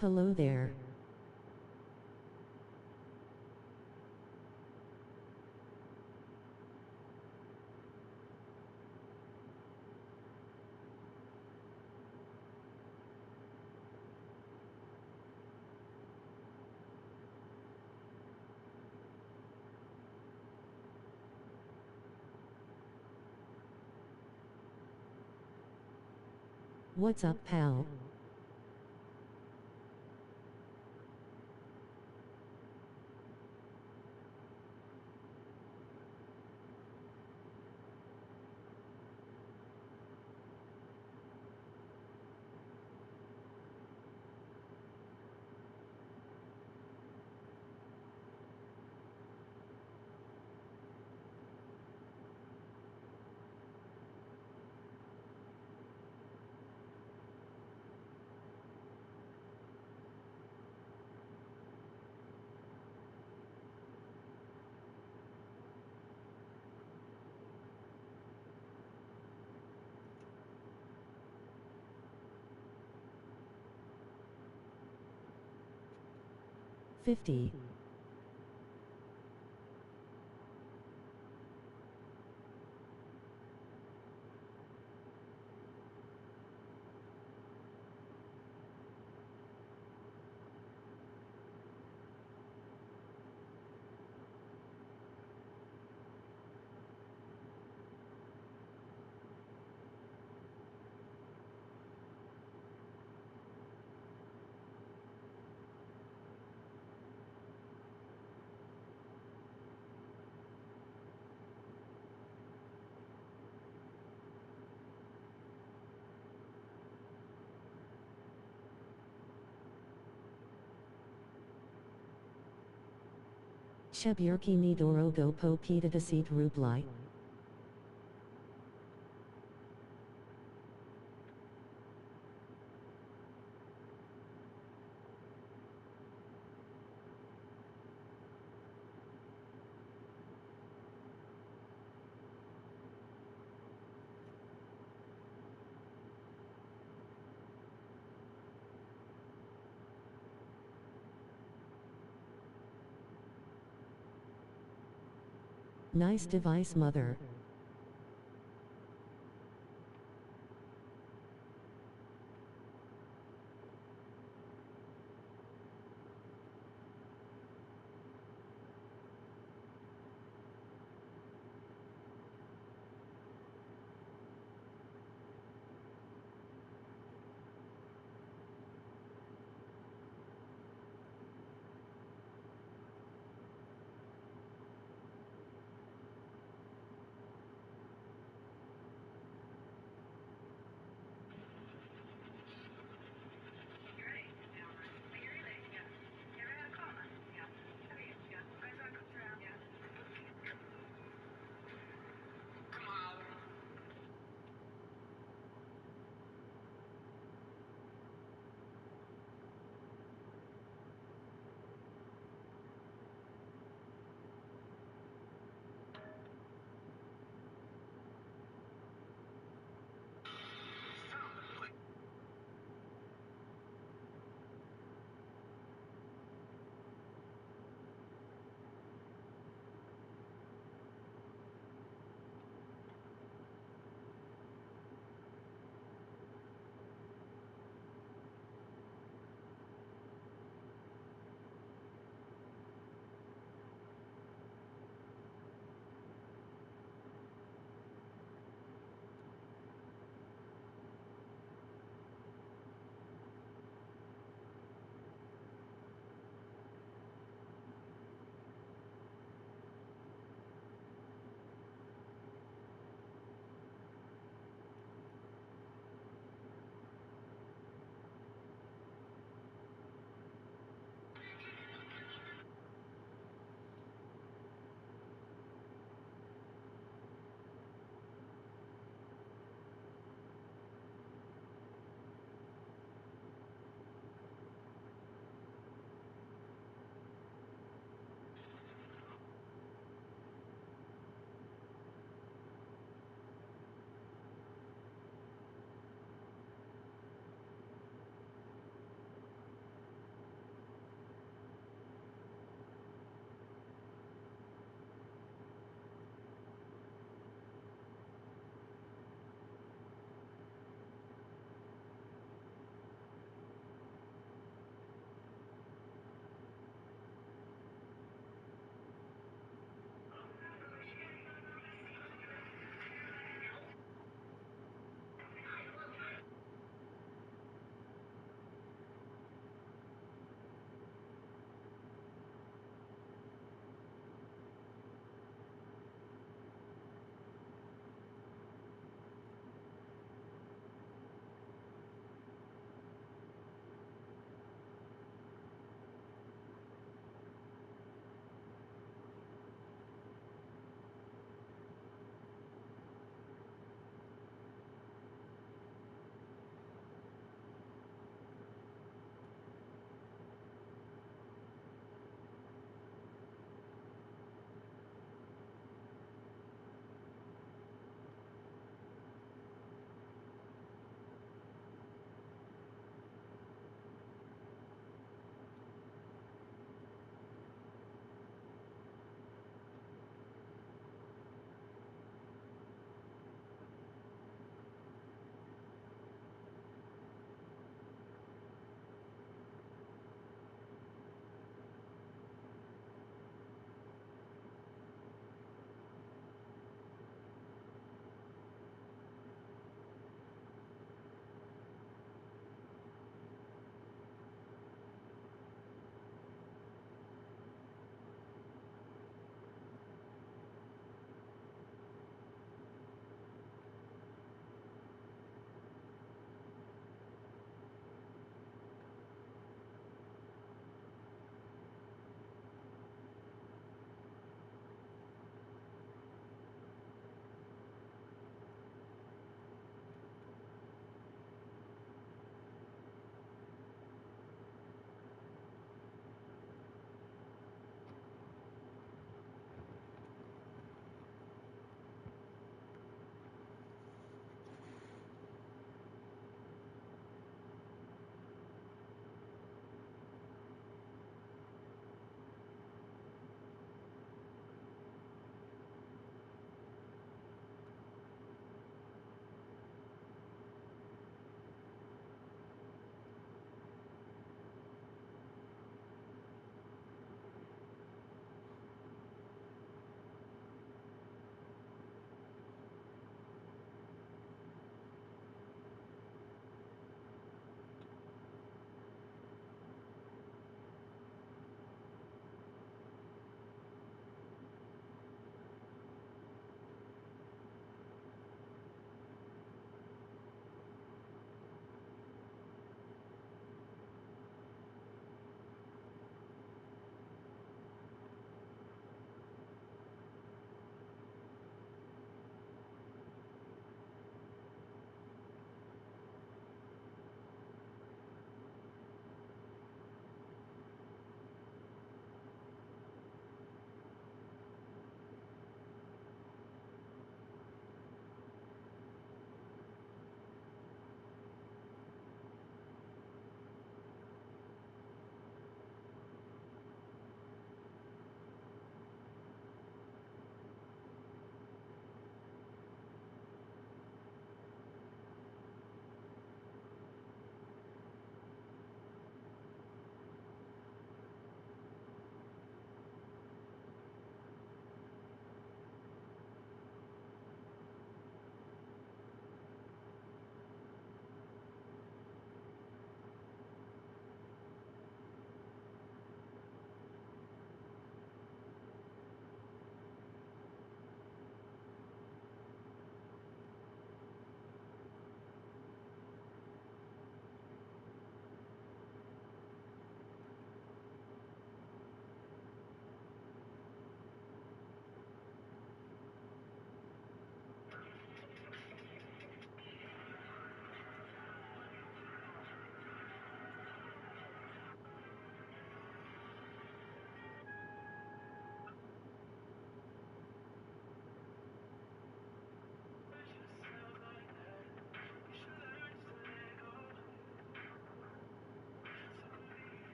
Hello there. What's up, pal? 50. Shebierki ni dorogo po pita deceit rublai. Nice device, mother.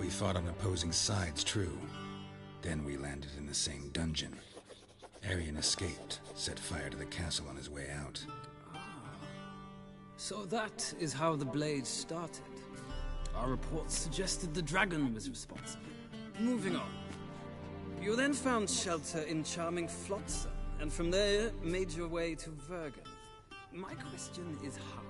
We fought on opposing sides, true. Then we landed in the same dungeon. Arian escaped, set fire to the castle on his way out. So that is how the blade started. Our reports suggested the dragon was responsible. Moving on. You then found shelter in charming Flotsam, and from there made your way to Vergen. My question is how?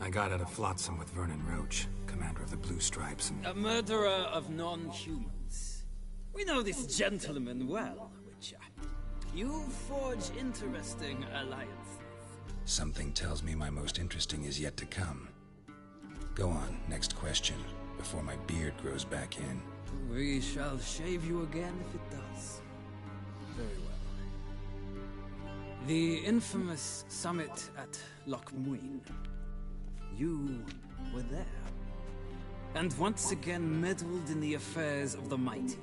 I got out of Flotsam with Vernon Roach, commander of the Blue Stripes, and... A murderer of non-humans. We know this gentleman well, Witcher. You forge interesting alliances. Something tells me my most interesting is yet to come. Go on, next question, before my beard grows back in. We shall shave you again if it does. Very well. The infamous summit at Loch Muin. You were there. And once again meddled in the affairs of the mighty.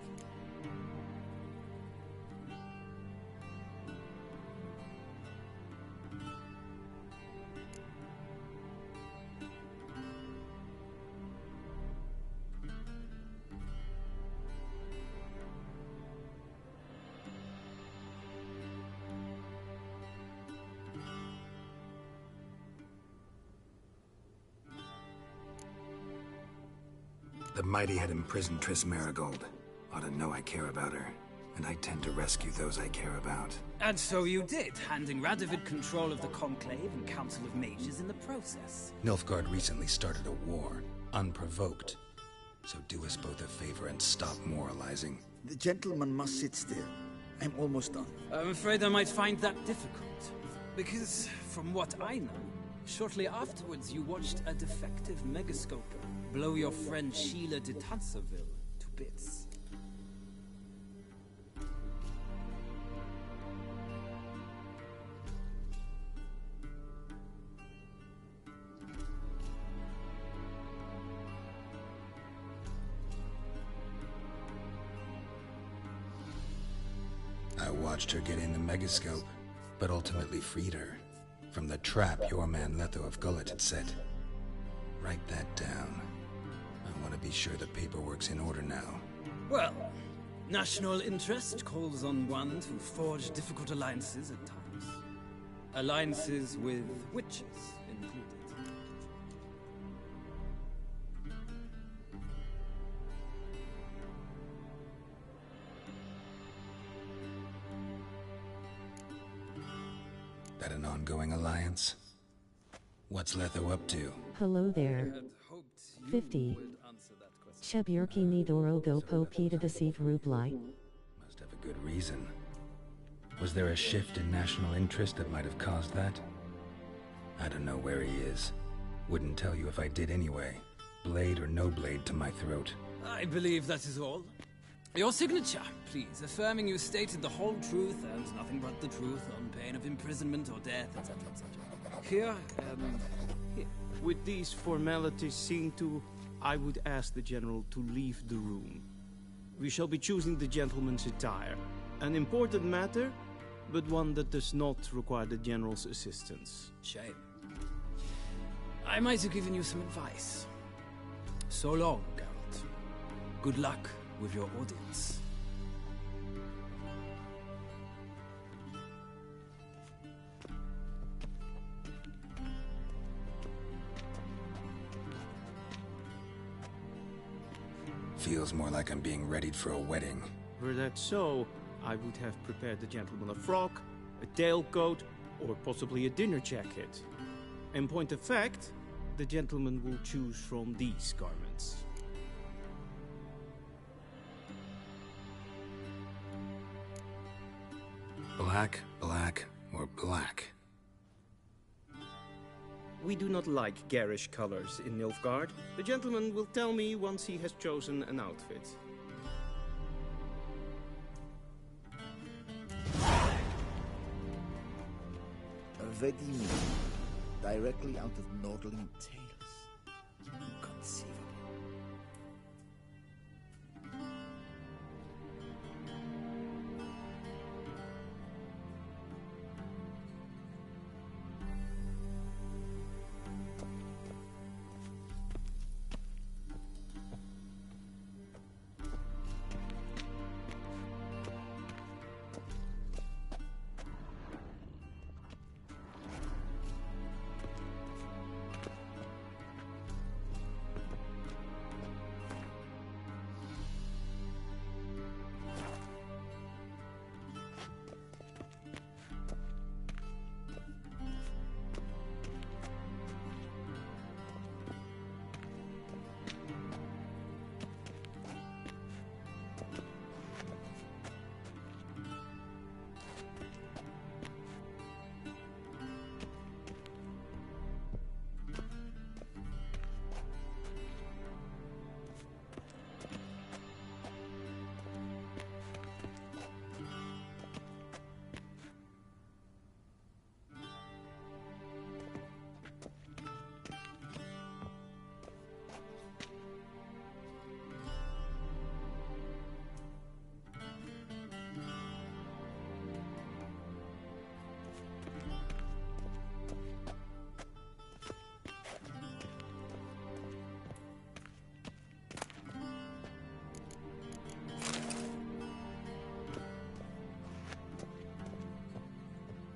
The mighty had imprisoned Triss Marigold. Ought to know I care about her, and I tend to rescue those I care about. And so you did, handing Radovid control of the Conclave and Council of Mages in the process. Nilfgaard recently started a war, unprovoked. So do us both a favor and stop moralizing. The gentleman must sit still. I'm almost done. I'm afraid I might find that difficult. Because, from what I know, shortly afterwards you watched a defective megascoper blow your friend Sheila de Tanserville to bits. I watched her get in the megascope, but ultimately freed her from the trap your man Letho of Gullet had set. Write that down. I want to be sure the paperwork's in order now. Well, national interest calls on one to forge difficult alliances at times. Alliances with witches included. That an ongoing alliance? What's Letho up to? Hello there. 50. Cheburki Nidorogo Popita Deceit Rublai. Must have a good reason. Was there a shift in national interest that might have caused that? I don't know where he is. Wouldn't tell you if I did anyway. Blade or no blade to my throat. I believe that is all. Your signature, please, affirming you stated the whole truth and nothing but the truth on pain of imprisonment or death, etc., etc. Here, here. With these formalities seen to, I would ask the General to leave the room. We shall be choosing the gentleman's attire. An important matter, but one that does not require the General's assistance. Shame. I might have given you some advice. So long, Geralt. Good luck with your audience. Feels more like I'm being readied for a wedding. Were that so, I would have prepared the gentleman a frock, a tailcoat, or possibly a dinner jacket. In point of fact, the gentleman will choose from these garments. Black, black, or black? We do not like garish colors in Nilfgaard. The gentleman will tell me once he has chosen an outfit. Vedimi, directly out of Nordling Tales. Inconceivable.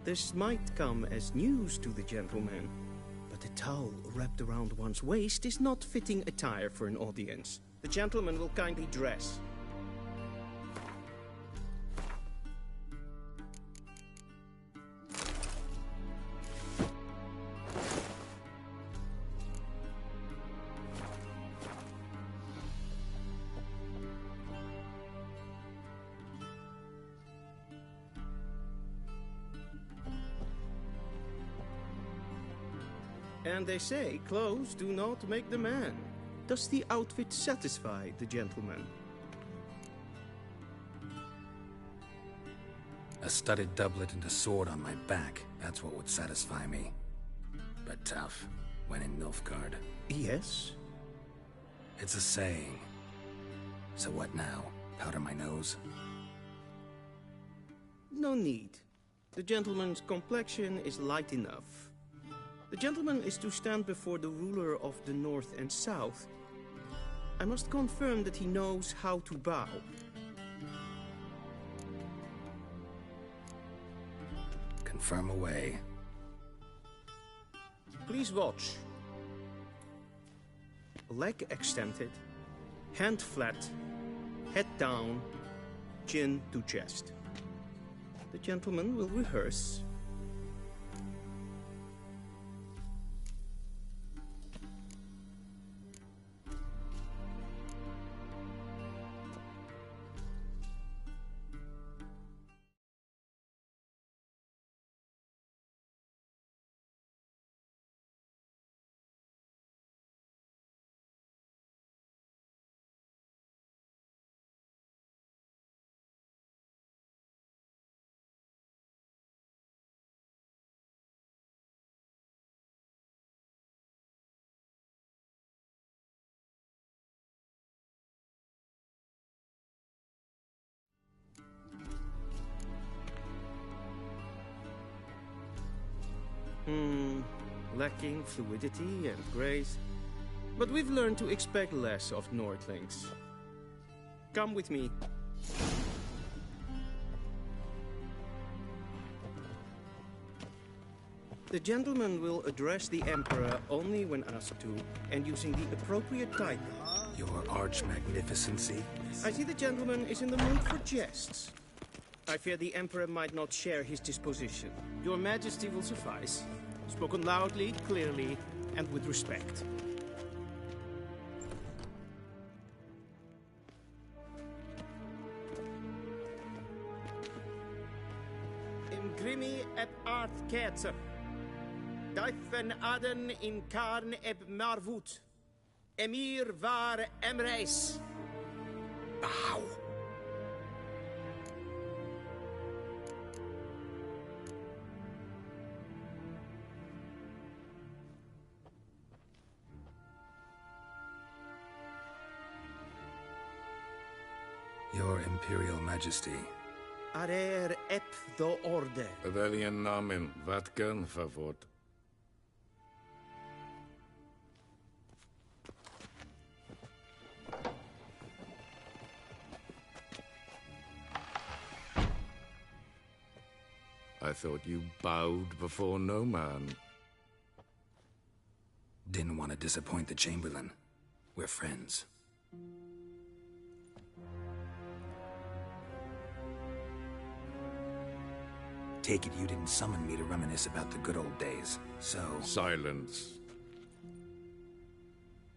This might come as news to the gentleman, but a towel wrapped around one's waist is not fitting attire for an audience. The gentleman will kindly dress. And they say clothes do not make the man. Does the outfit satisfy the gentleman? A studded doublet and a sword on my back, that's what would satisfy me. But tough, when in Nilfgaard. Yes? It's a saying. So what now? Powder my nose? No need. The gentleman's complexion is light enough. The gentleman is to stand before the ruler of the North and South. I must confirm that he knows how to bow. Confirm away. Please watch. Leg extended, hand flat, head down, chin to chest. The gentleman will rehearse. Lacking fluidity and grace. But we've learned to expect less of Nordlings. Come with me. The gentleman will address the Emperor only when asked to, and using the appropriate title. Your arch-magnificency? I see the gentleman is in the mood for jests. I fear the Emperor might not share his disposition. Your Majesty will suffice. Spoken loudly, clearly, and with respect. Imgrimi et art ketzer. Daifen aden in karn eb marvut. Emir var emreis. Bow. Your Imperial Majesty. Arer ep do orde. Welchen Namen? Wat gern verwort? I thought you bowed before no man. Didn't want to disappoint the Chamberlain. We're friends. Take it you didn't summon me to reminisce about the good old days, so... Silence.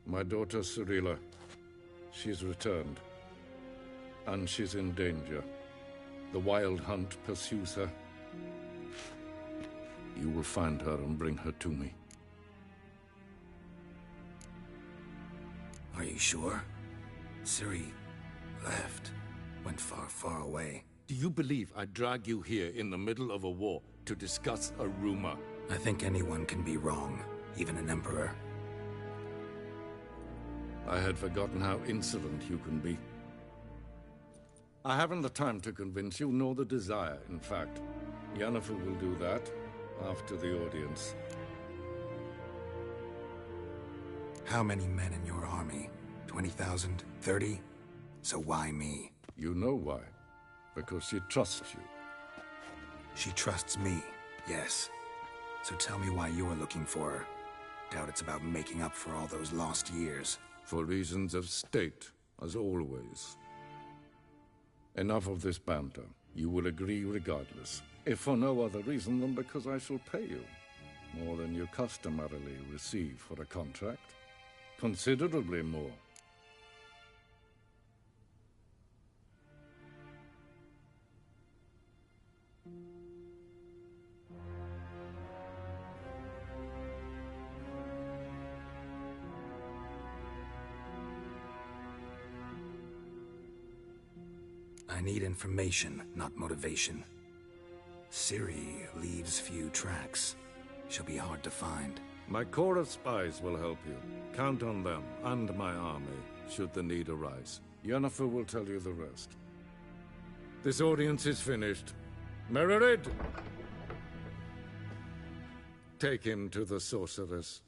My daughter Cyrilla, she's returned. And she's in danger. The Wild Hunt pursues her. You will find her and bring her to me. Are you sure? Ciri left. Went far, far away. Do you believe I'd drag you here in the middle of a war to discuss a rumor? I think anyone can be wrong, even an emperor. I had forgotten how insolent you can be. I haven't the time to convince you, nor the desire, in fact. Yennefer will do that after the audience. How many men in your army? 20,000? 30? So why me? You know why. Because she trusts you. She trusts me. Yes. So tell me why you're looking for her. Doubt it's about making up for all those lost years. For reasons of state, as always. Enough of this banter. You will agree regardless. If for no other reason than because I shall pay you. More than you customarily receive for a contract. Considerably more. I need information, not motivation. Ciri leaves few tracks. She'll be hard to find. My corps of spies will help you. Count on them, and my army, should the need arise. Yennefer will tell you the rest. This audience is finished. Mererid! Take him to the sorceress.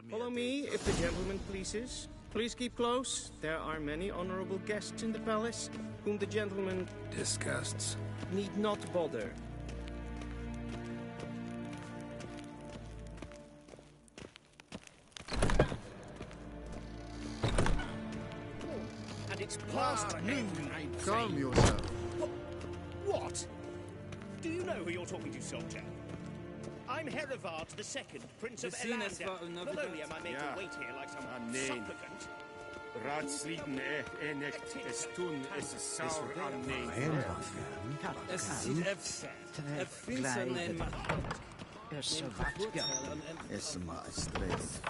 Follow me, if the gentleman pleases. Please keep close. There are many honorable guests in the palace, whom the gentleman... disgusts. ...need not bother. And it's past noon, I'd say. Calm yourself. What? Do you know who you're talking to, soldier? I'm Herivard II, Prince of Elander. Not only am I made to wait here like some supplicant... Raadsliden echt es tun es saur an Es ziet finsternis Es ma stress.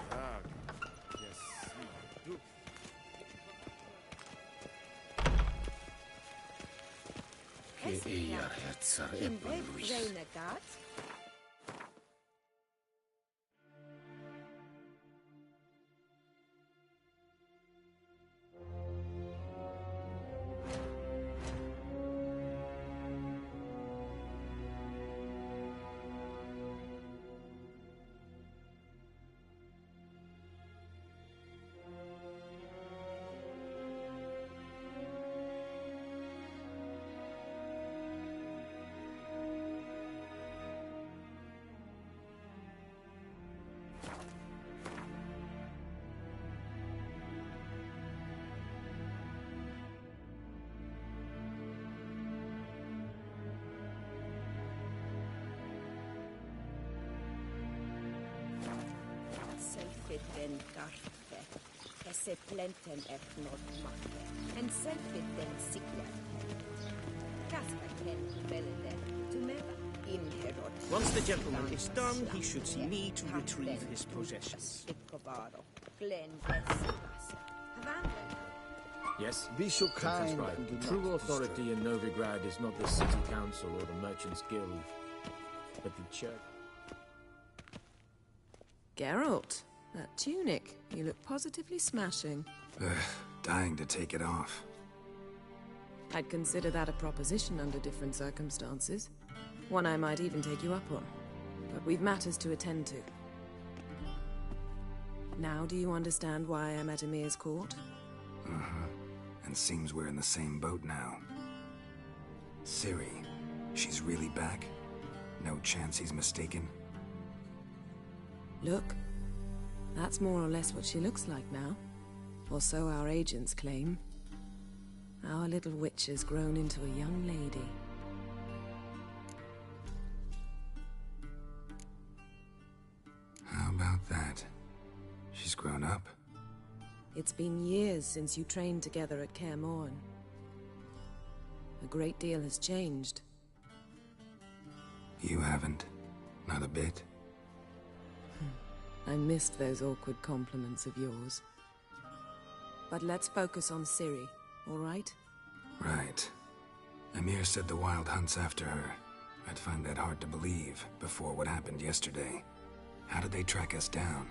In Renegat? Den garfe, esse plenten not makke, en selfie den sikja. Kasper ken velden, tumeva in herod. Once the gentleman is done, he should see me to retrieve his possessions. Yes? Be so kind. Right. True authority in Novigrad is not the city council or the merchants' guild, but the church. Geralt, that tunic. You look positively smashing. Dying to take it off. I'd consider that a proposition under different circumstances. One I might even take you up on. But we've matters to attend to. Now do you understand why I'm at Emir's court? Uh-huh. And seems we're in the same boat now. Ciri, she's really back? No chance he's mistaken? Look. That's more or less what she looks like now. Or so our agents claim. Our little witch has grown into a young lady. How about that? She's grown up? It's been years since you trained together at Kaer Morhen. A great deal has changed. You haven't. Not a bit. I missed those awkward compliments of yours. But let's focus on Ciri, all right? Right. Emir said the Wild hunt's after her. I'd find that hard to believe before what happened yesterday. How did they track us down?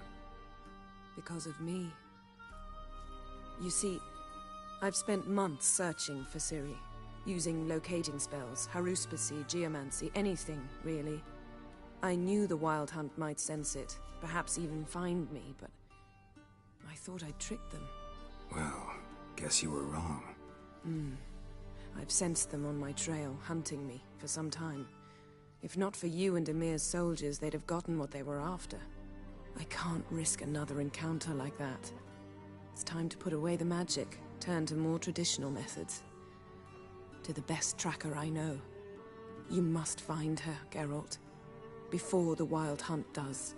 Because of me. You see, I've spent months searching for Ciri, using locating spells, haruspicy, geomancy, anything, really. I knew the Wild Hunt might sense it, perhaps even find me, but I thought I'd tricked them. Well, guess you were wrong. I've sensed them on my trail, hunting me, for some time. If not for you and Emir's soldiers, they'd have gotten what they were after. I can't risk another encounter like that. It's time to put away the magic, turn to more traditional methods. To the best tracker I know. You must find her, Geralt. Before the Wild Hunt does.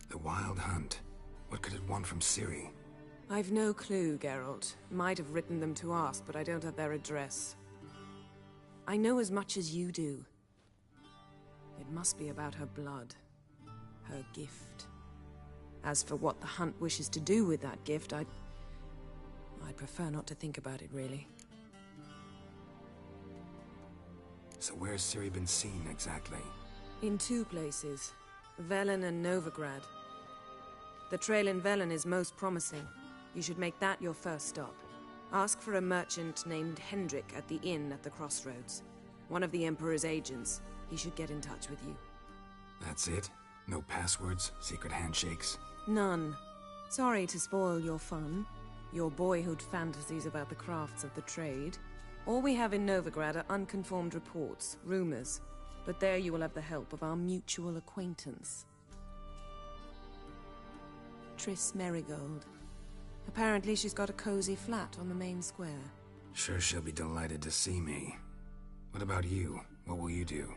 The Wild Hunt? What could it want from Ciri? I've no clue, Geralt. Might have written them to ask, but I don't have their address. I know as much as you do. It must be about her blood. Her gift. As for what the Hunt wishes to do with that gift, I'd prefer not to think about it, really. So where's Ciri been seen, exactly? In two places. Velen and Novigrad. The trail in Velen is most promising. You should make that your first stop. Ask for a merchant named Hendrik at the inn at the crossroads. One of the Emperor's agents. He should get in touch with you. That's it? No passwords? Secret handshakes? None. Sorry to spoil your fun. Your boyhood fantasies about the crafts of the trade. All we have in Novigrad are unconfirmed reports, rumors. But there you will have the help of our mutual acquaintance. Triss Merigold. Apparently she's got a cozy flat on the main square. Sure she'll be delighted to see me. What about you? What will you do?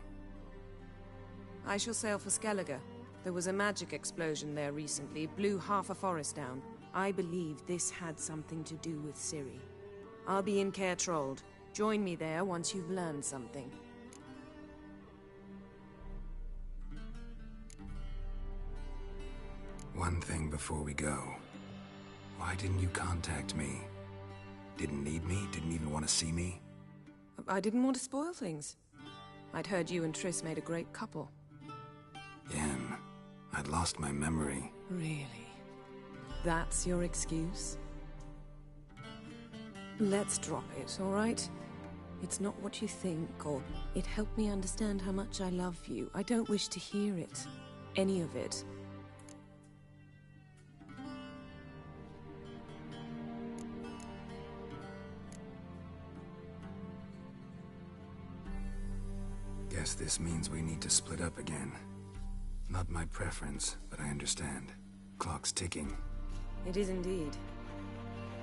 I shall sail for Skellige. There was a magic explosion there recently, blew half a forest down. I believe this had something to do with Ciri. I'll be in Caer Trolde. Join me there once you've learned something. One thing before we go. Why didn't you contact me? Didn't need me? Didn't even want to see me? I didn't want to spoil things. I'd heard you and Triss made a great couple. Yen, I'd lost my memory. Really? That's your excuse? Let's drop it, all right? It's not what you think, or it helped me understand how much I love you. I don't wish to hear it. Any of it. Guess this means we need to split up again. Not my preference, but I understand. Clock's ticking. It is indeed.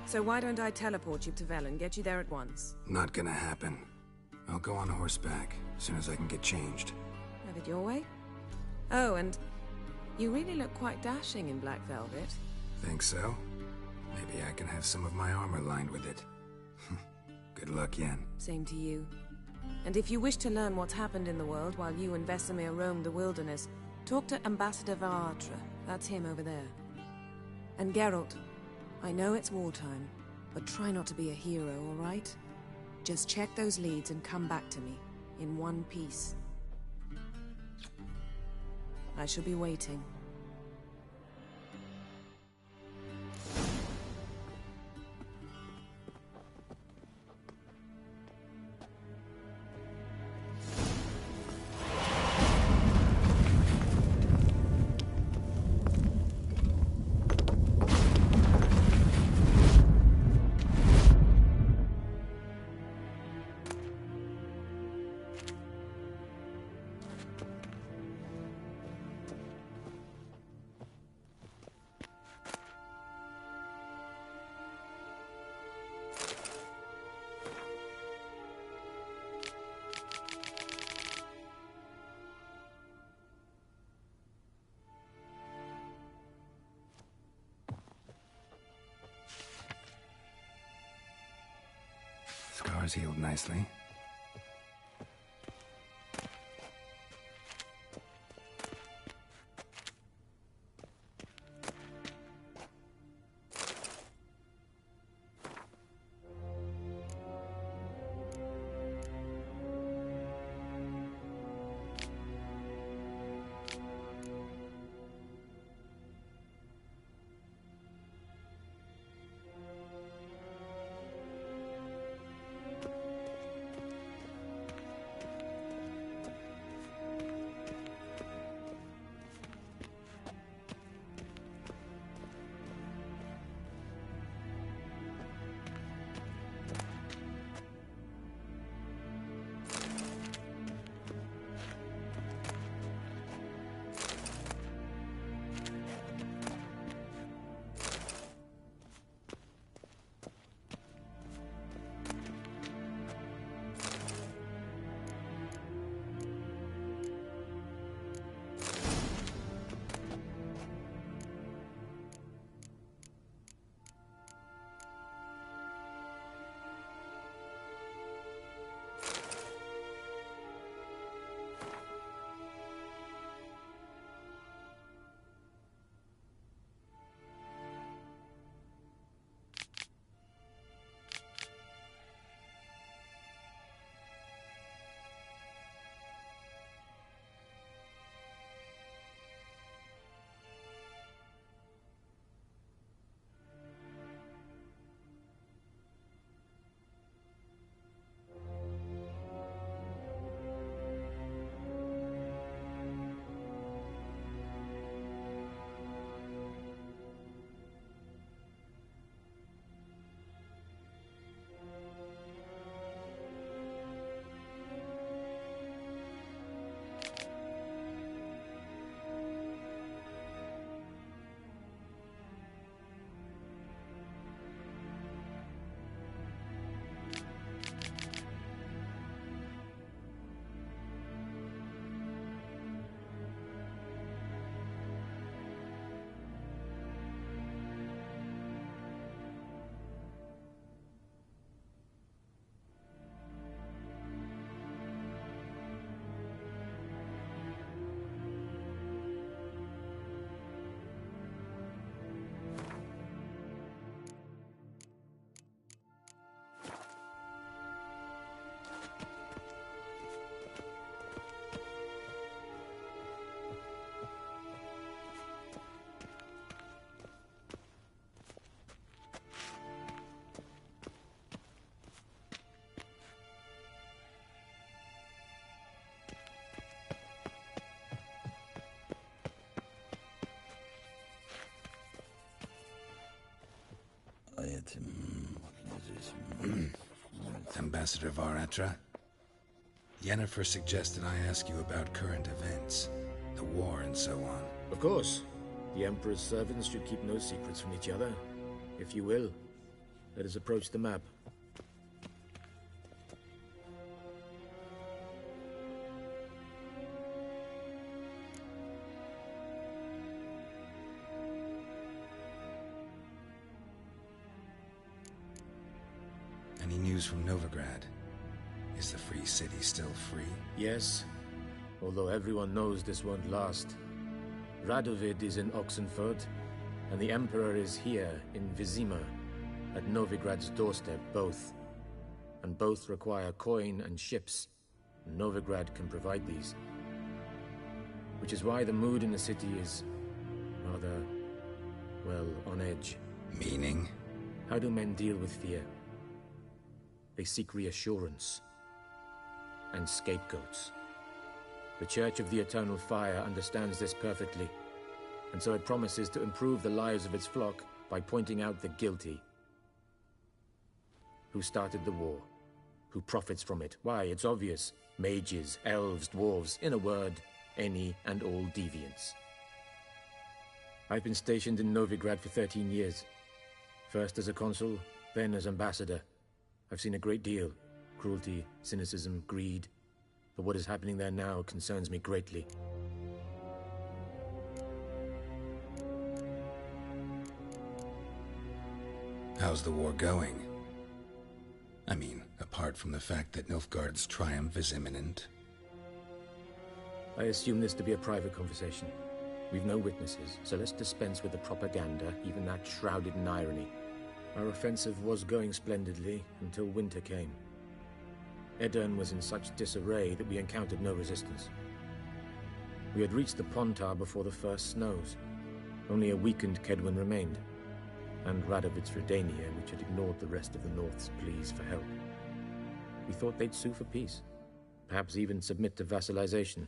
So why don't I teleport you to Velen, get you there at once? Not gonna happen. I'll go on horseback, as soon as I can get changed. Have it your way? Oh, and you really look quite dashing in black velvet. Think so? Maybe I can have some of my armor lined with it. Good luck, Yen. Same to you. And if you wish to learn what's happened in the world while you and Vesemir roamed the wilderness, talk to Ambassador Varatra. That's him over there. And Geralt, I know it's wartime, but try not to be a hero, all right? Just check those leads and come back to me, in one piece. I shall be waiting. Scars healed nicely. Ambassador Varatra, Yennefer suggested I ask you about current events, the war and so on. Of course. The Emperor's servants should keep no secrets from each other. If you will, let us approach the map. Any news from Novigrad? Is the Free City still free? Yes, although everyone knows this won't last. Radovid is in Oxenford, and the Emperor is here in Vizima, at Novigrad's doorstep, both. And both require coin and ships. Novigrad can provide these. Which is why the mood in the city is rather, well, on edge. Meaning? How do men deal with fear? They seek reassurance and scapegoats. The Church of the Eternal Fire understands this perfectly, and so it promises to improve the lives of its flock by pointing out the guilty. Who started the war? Who profits from it? Why, it's obvious. Mages, elves, dwarves, in a word, any and all deviants. I've been stationed in Novigrad for 13 years. First as a consul, then as ambassador. I've seen a great deal. Cruelty, cynicism, greed. But what is happening there now concerns me greatly. How's the war going? I mean, apart from the fact that Nilfgaard's triumph is imminent. I assume this to be a private conversation. We've no witnesses, so let's dispense with the propaganda, even that shrouded in irony. Our offensive was going splendidly until winter came. Edirn was in such disarray that we encountered no resistance. We had reached the Pontar before the first snows. Only a weakened Kedwen remained, and Radovid's Redania, which had ignored the rest of the North's pleas for help. We thought they'd sue for peace, perhaps even submit to vassalization.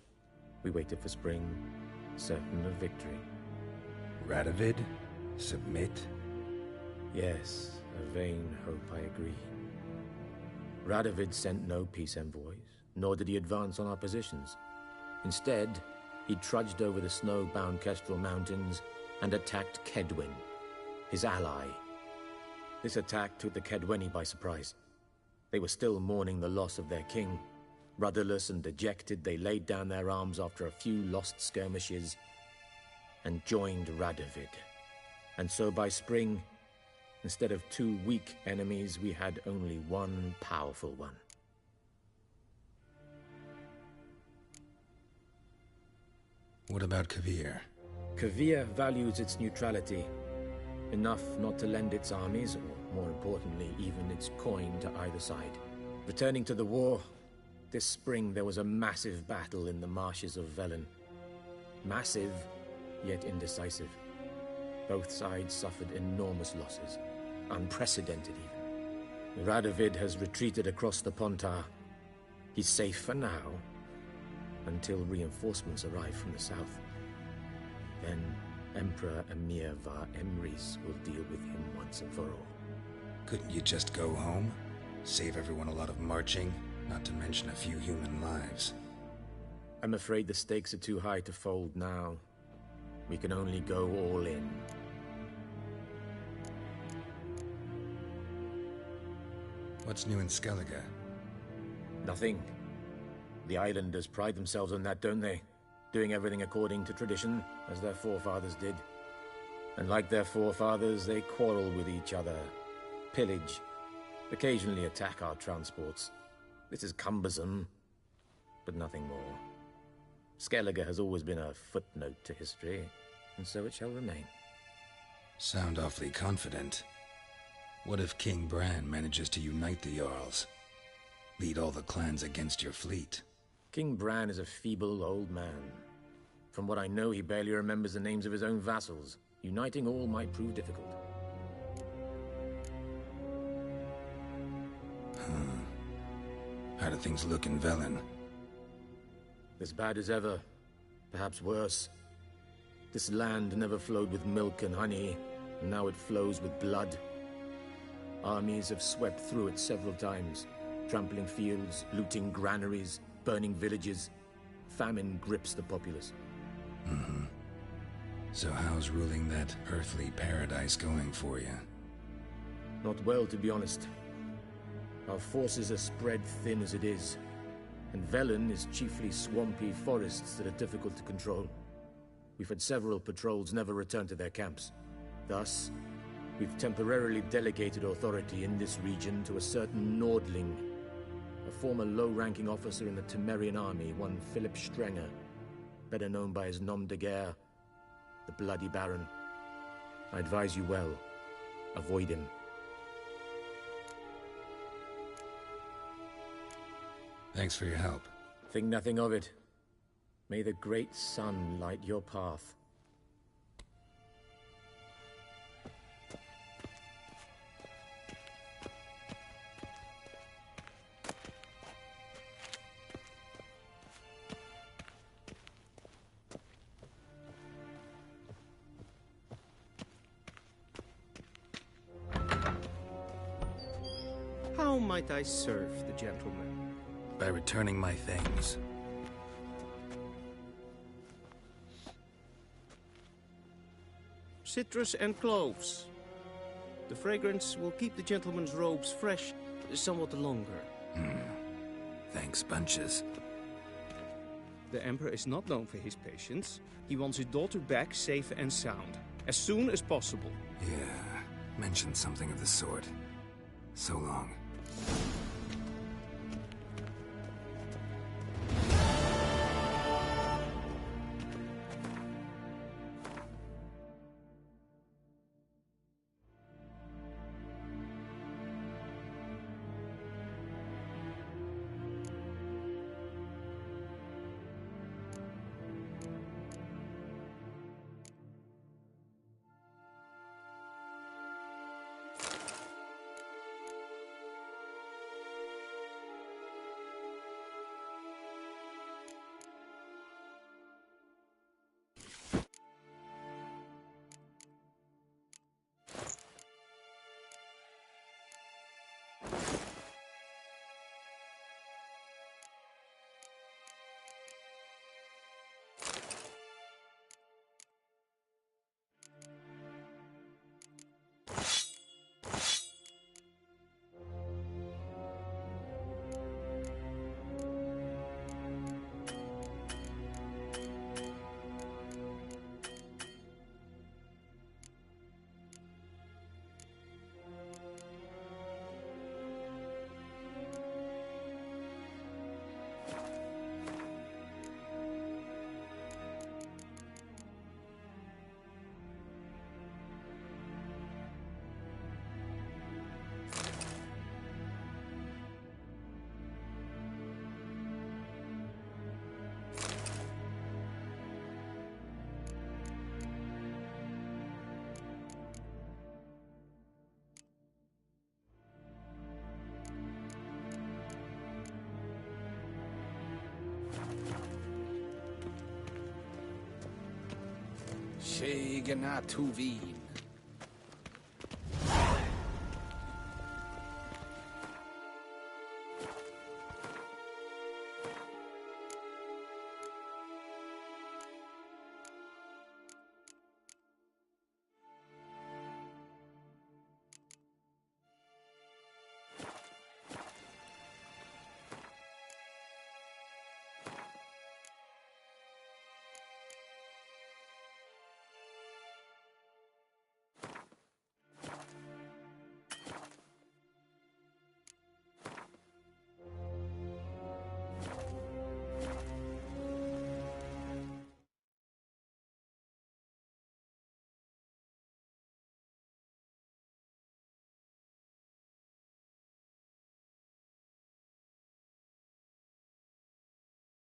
We waited for spring, certain of victory. Radovid? Submit? Yes, a vain hope, I agree. Radovid sent no peace envoys, nor did he advance on our positions. Instead, he trudged over the snow-bound Kestrel Mountains and attacked Kedwen, his ally. This attack took the Kedweni by surprise. They were still mourning the loss of their king. Rudderless and dejected, they laid down their arms after a few lost skirmishes and joined Radovid. And so by spring, instead of 2 weak enemies, we had only one powerful one. What about Kavir? Kavir values its neutrality, enough not to lend its armies, or more importantly, even its coin to either side. Returning to the war, this spring there was a massive battle in the marshes of Velen. Massive, yet indecisive. Both sides suffered enormous losses. Unprecedented, even. Radovid has retreated across the Pontar. He's safe for now, until reinforcements arrive from the south. Then Emperor Emir Var Emrys will deal with him once and for all. Couldn't you just go home? Save everyone a lot of marching, not to mention a few human lives. I'm afraid the stakes are too high to fold now. We can only go all in. What's new in Skellige? Nothing. The islanders pride themselves on that, don't they? Doing everything according to tradition, as their forefathers did. And like their forefathers, they quarrel with each other, pillage, occasionally attack our transports. This is cumbersome, but nothing more. Skellige has always been a footnote to history, and so it shall remain. Sound awfully confident. What if King Bran manages to unite the Jarls? Lead all the clans against your fleet? King Bran is a feeble old man. From what I know, he barely remembers the names of his own vassals. Uniting all might prove difficult. How do things look in Velen? As bad as ever. Perhaps worse. This land never flowed with milk and honey, and now it flows with blood. Armies have swept through it several times, trampling fields, looting granaries, burning villages. Famine grips the populace. Mm-hmm. So how's ruling that earthly paradise going for you? Not well, to be honest. Our forces are spread thin as it is, and Velen is chiefly swampy forests that are difficult to control. We've had several patrols never return to their camps. Thus, we've temporarily delegated authority in this region to a certain Nordling, a former low-ranking officer in the Temerian army, one Philip Strenger, better known by his nom de guerre, the Bloody Baron. I advise you well. Avoid him. Thanks for your help. Think nothing of it. May the great sun light your path. How might I serve the gentleman? By returning my things. Citrus and cloves. The fragrance will keep the gentleman's robes fresh somewhat longer. Thanks, bunches. The Emperor is not known for his patience. He wants his daughter back safe and sound, as soon as possible. Yeah, mentioned something of the sort. So long. Shegana Tuvid.